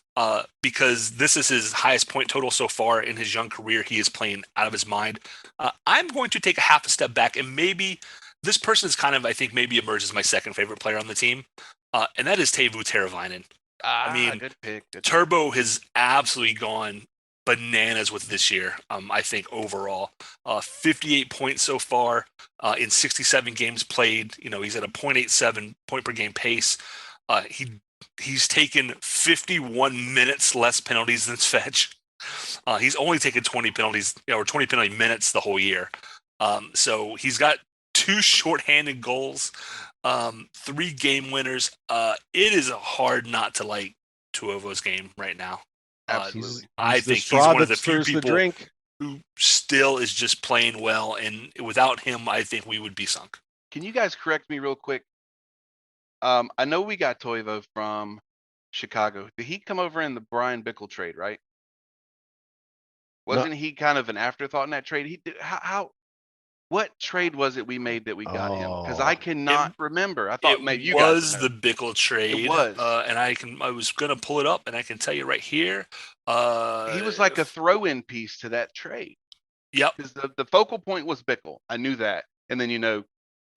because this is his highest point total so far in his young career. He is playing out of his mind. I'm going to take a half a step back, and maybe this person is kind of, I think, maybe emerged as my second favorite player on the team, and that is Teuvo Teravainen. I mean, good pick. Turbo has absolutely gone bananas with this year. I think overall, 58 points so far in 67 games played. You know, he's at a .87 point per game pace. He's taken 51 minutes less penalties than Svetch. He's only taken 20 penalties or 20 penalty minutes the whole year. So he's got 2 shorthanded goals, 3 game winners. It is hard not to like Tuovo's game right now. Absolutely. I think he's one of the few people who still is just playing well, and without him, I think we would be sunk. Can you guys correct me real quick? I know we got Teuvo from Chicago. Did he come over in the Brian Bickle trade, right? Wasn't he kind of an afterthought in that trade? He did, what trade was it we made that we got him? Because I cannot remember. I thought maybe you guys was the Bickle trade. It was, and I was gonna pull it up, and I can tell you right here. He was like a throw-in piece to that trade. Yep. Because the focal point was Bickle. I knew that, and then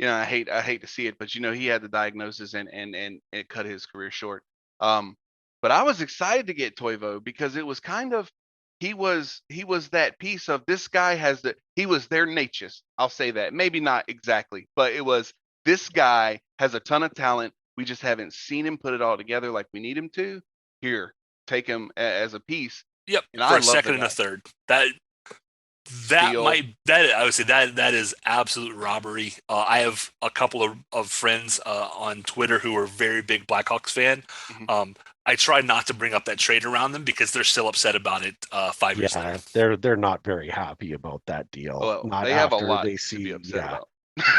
I hate to see it, but he had the diagnosis and it cut his career short. But I was excited to get Teuvo because it was kind of he was that piece of this guy he was their Necas. I'll say that. Maybe not exactly, but it was this guy has a ton of talent. We just haven't seen him put it all together like we need him to. Here, take him as a piece. Yep. And for a second and a third. I would say that is absolute robbery. I have a couple of friends on Twitter who are very big Blackhawks fan. Mm-hmm. I try not to bring up that trade around them because they're still upset about it 5 years later. They're not very happy about that deal. Well, not they after have a lot they see, to be upset about.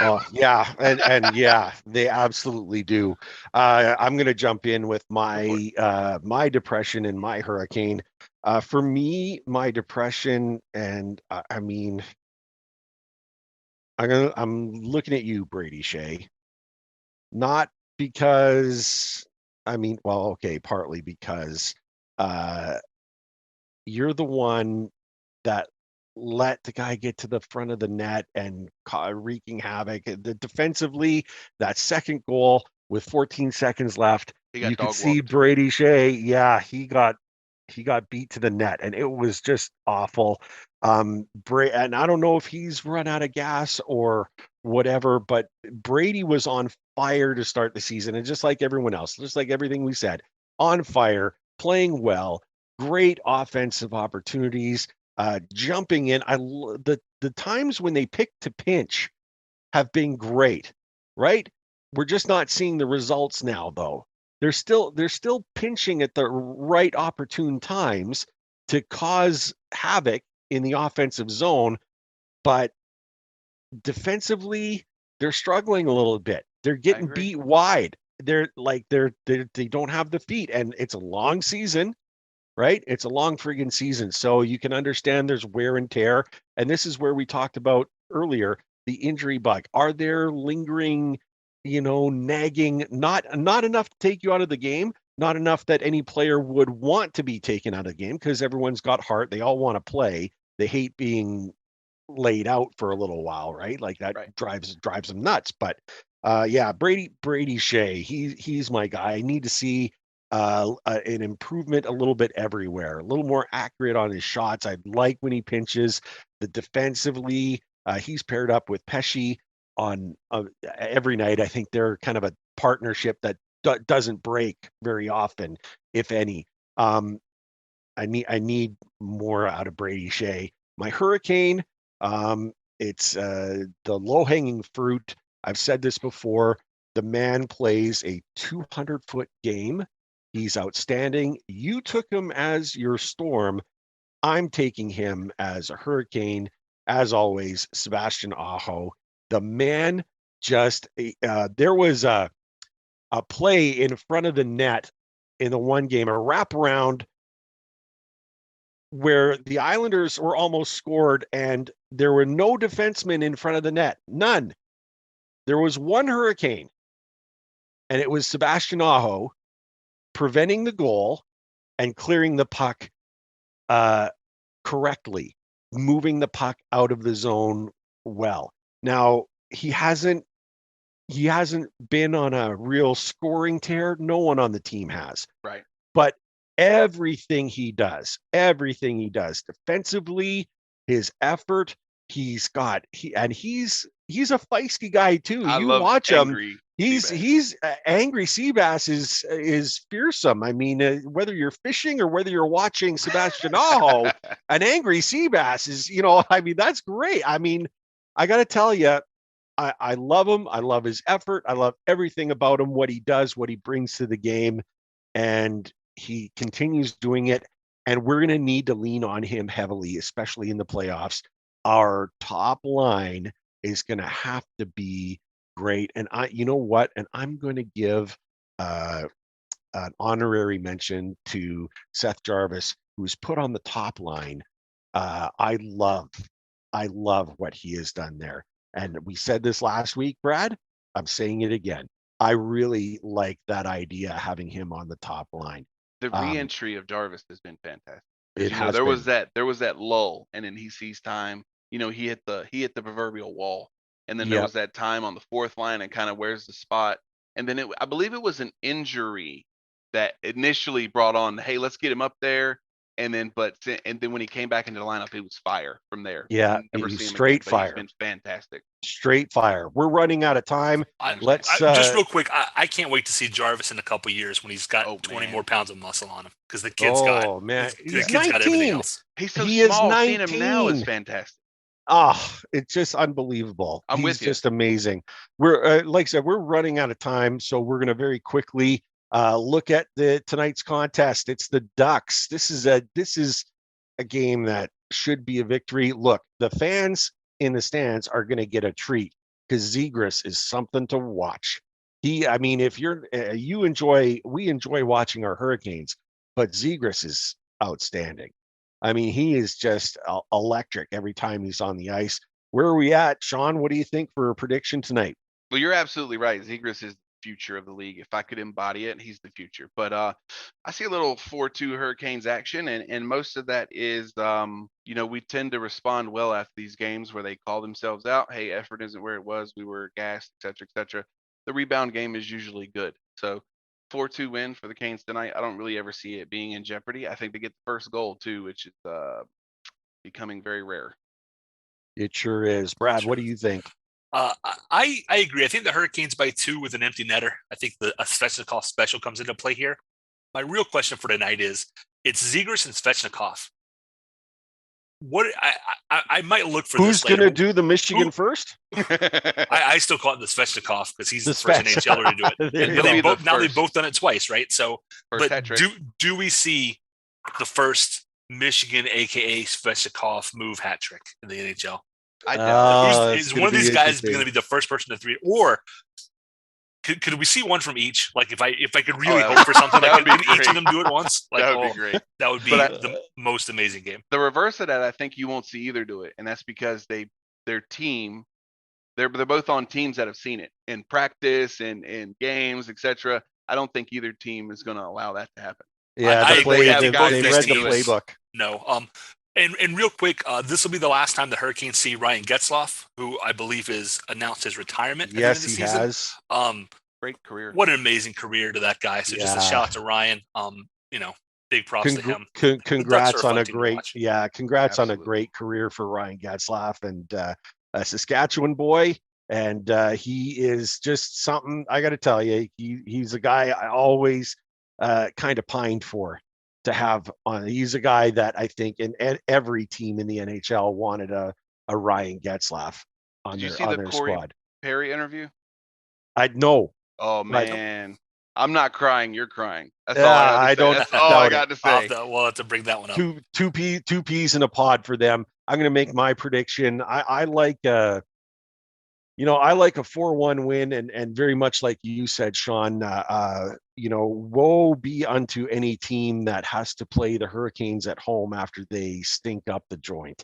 Oh yeah, and yeah, they absolutely do. I'm gonna jump in with my my depression and my Hurricane. For me, my depression, and I mean, I'm looking at you, Brady Shea. Not because partly because you're the one that let the guy get to the front of the net and wreaking havoc. Defensively, that second goal with 14 seconds left, you could see Brady Shea. Yeah, he got beat to the net, and it was just awful. And I don't know if he's run out of gas or whatever, but Brady was on fire to start the season, and just like everyone else, just like everything we said, on fire, playing well, great offensive opportunities. Jumping in, the times when they pick to pinch have been great, right? We're just not seeing the results now, though. They're still pinching at the right opportune times to cause havoc in the offensive zone, but defensively they're struggling a little bit. They're getting beat wide. They don't have the feet, and it's a long season. Right? It's a long friggin' season. So you can understand there's wear and tear. And this is where we talked about earlier, the injury bug. Are there lingering nagging, not enough to take you out of the game, not enough that any player would want to be taken out of the game, because everyone's got heart. They all want to play. They hate being laid out for a little while, right? Like that Right. drives them nuts. But Brady Shea, he's my guy. I need to see an improvement a little bit everywhere, a little more accurate on his shots. I like when he pinches. The defensively, he's paired up with Pesce on every night. I think they're kind of a partnership that doesn't break very often, if any. I need more out of Brady Shea. My Hurricane, it's the low-hanging fruit. I've said this before. The man plays a 200-foot game. He's outstanding. You took him as your Storm. I'm taking him as a Hurricane. As always, Sebastian Aho. The man just, there was a play in front of the net in the one game, a wraparound where the Islanders were almost scored and there were no defensemen in front of the net. None. There was one Hurricane, and it was Sebastian Aho preventing the goal and clearing the puck correctly, moving the puck out of the zone well. Now, he hasn't been on a real scoring tear. No one on the team has. Right. But everything he does defensively, his effort, he's a feisty guy too. I You love watch him. angry He's angry. Seabass is fearsome. I mean, whether you're fishing or whether you're watching Sebastian Aho, an angry Seabass is, I mean, that's great. I mean, I got to tell you, I love him. I love his effort. I love everything about him, what he does, what he brings to the game. And he continues doing it. And we're going to need to lean on him heavily, especially in the playoffs. Our top line is going to have to be great. And you know what? And I'm going to give an honorary mention to Seth Jarvis, who's put on the top line. I love what he has done there. And we said this last week, Brad. I'm saying it again. I really like that idea, having him on the top line. The re-entry of Jarvis has been fantastic. There was that lull, and then he sees time. He hit the proverbial wall, and then there was that time on the fourth line, and kind of where's the spot. And then I believe it was an injury that initially brought on, hey, let's get him up there. And then when he came back into the lineup, it was fire from there. Yeah, straight fire. He's been fantastic. Straight fire. We're running out of time. Just real quick. I can't wait to see Jarvis in a couple years when he's got 20 more pounds of muscle on him, because the kid's got everything else. He's so small. Seeing him now is fantastic. It's just unbelievable. He's just amazing. We're like I said, we're running out of time, so we're going to very quickly look at tonight's contest. It's the Ducks. This is a game that should be a victory. Look, the fans in the stands are going to get a treat, because Zegras is something to watch. If we enjoy watching our Hurricanes, but Zegras is outstanding. I mean, he is just electric every time he's on the ice. Where are we at, Shawn? What do you think for a prediction tonight? Well, you're absolutely right. Zegras is the future of the league. If I could embody it, he's the future. But I see a little 4-2 Hurricanes action, and most of that is, we tend to respond well after these games where they call themselves out. Hey, effort isn't where it was. We were gassed, et cetera, et cetera. The rebound game is usually good. So 4-2 win for the Canes tonight. I don't really ever see it being in jeopardy. I think they get the first goal too, which is becoming very rare. It sure is. Brad, what do you think? I agree. I think the Hurricanes by 2 with an empty netter. I think a Svechnikov special comes into play here. My real question for tonight is, it's Zegras and Svechnikov. What I might look for who's this later. Going to do the Michigan first? I still call it the Svechnikov, because he's the first NHLer to do it. And now they've both done it twice, right? So, but do we see the first Michigan, aka Svechnikov, move hat trick in the NHL? I doubt is one of these guys going to be the first person to 3, or could we see one from each? Like if I could really hope for something, like each of them do it once. Like, that would be great. That would be the most amazing game. The reverse of that, I think you won't see either do it, and that's because their team They're both on teams that have seen it in practice and in games, etc. I don't think either team is going to allow that to happen. Yeah, I the agree. play, I think both they these read the teams- playbook. No. And real quick, this will be the last time the Hurricanes see Ryan Getzlaf, who I believe is announced his retirement at the end of Yes, the he season. has. Great career. What an amazing career to that guy. So just a Yeah. shout out to Ryan. Big props to him. Congrats on a great, congrats on a Absolutely. great career for Ryan Getzlaf, and a Saskatchewan boy. And he is just something, I got to tell you, he's a guy I always kind of pined for to have on. He's a guy that I think in every team in the NHL wanted a Ryan Getzlaf on Did you their, see on the their Corey squad. Perry interview? I know. Oh Right. man, I'm not crying. You're crying. That's Yeah, all I got to I say. don't That's all I doubt got to say. We'll have to bring that one up. Two peas in a pod for them. I'm going to make my prediction. I like I like a 4-1 win, and very much like you said, Shawn, woe be unto any team that has to play the Hurricanes at home after they stink up the joint.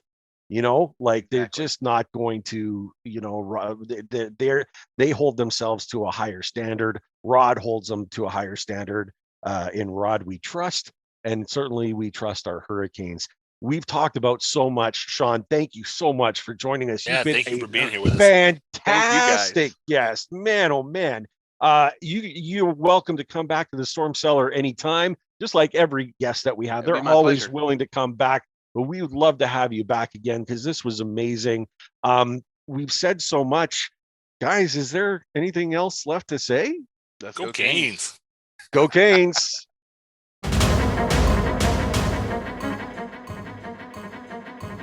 They're Exactly. just not going to, they hold themselves to a higher standard. Rod holds them to a higher standard. In Rod, we trust, and certainly we trust our Hurricanes. We've talked about so much. Shawn, thank you so much for joining us. Yeah, You've been thank you for being here with us. fantastic guest, man. Oh man, you're welcome to come back to the Storm Cellar anytime. Just like every guest that we have, It'll be they're my always pleasure. willing to come back. But we would love to have you back again because this was amazing. We've said so much, guys. Is there anything else left to say? Let's Go Canes. Go Canes.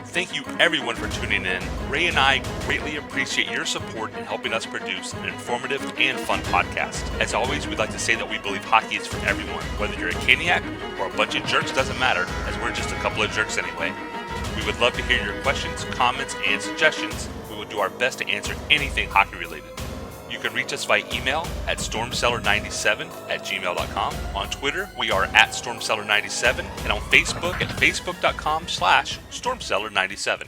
Thank you everyone for tuning in. Ray and I greatly appreciate your support in helping us produce an informative and fun podcast. As always, we'd like to say that we believe hockey is for everyone. Whether you're a Caniac or a bunch of jerks, doesn't matter, as we're just a couple of jerks anyway. We would love to hear your questions, comments, and suggestions. We will do our best to answer anything hockey related. You can reach us via email at stormcellar97@gmail.com. On Twitter, we are at stormcellar97, and on Facebook at facebook.com/stormcellar97.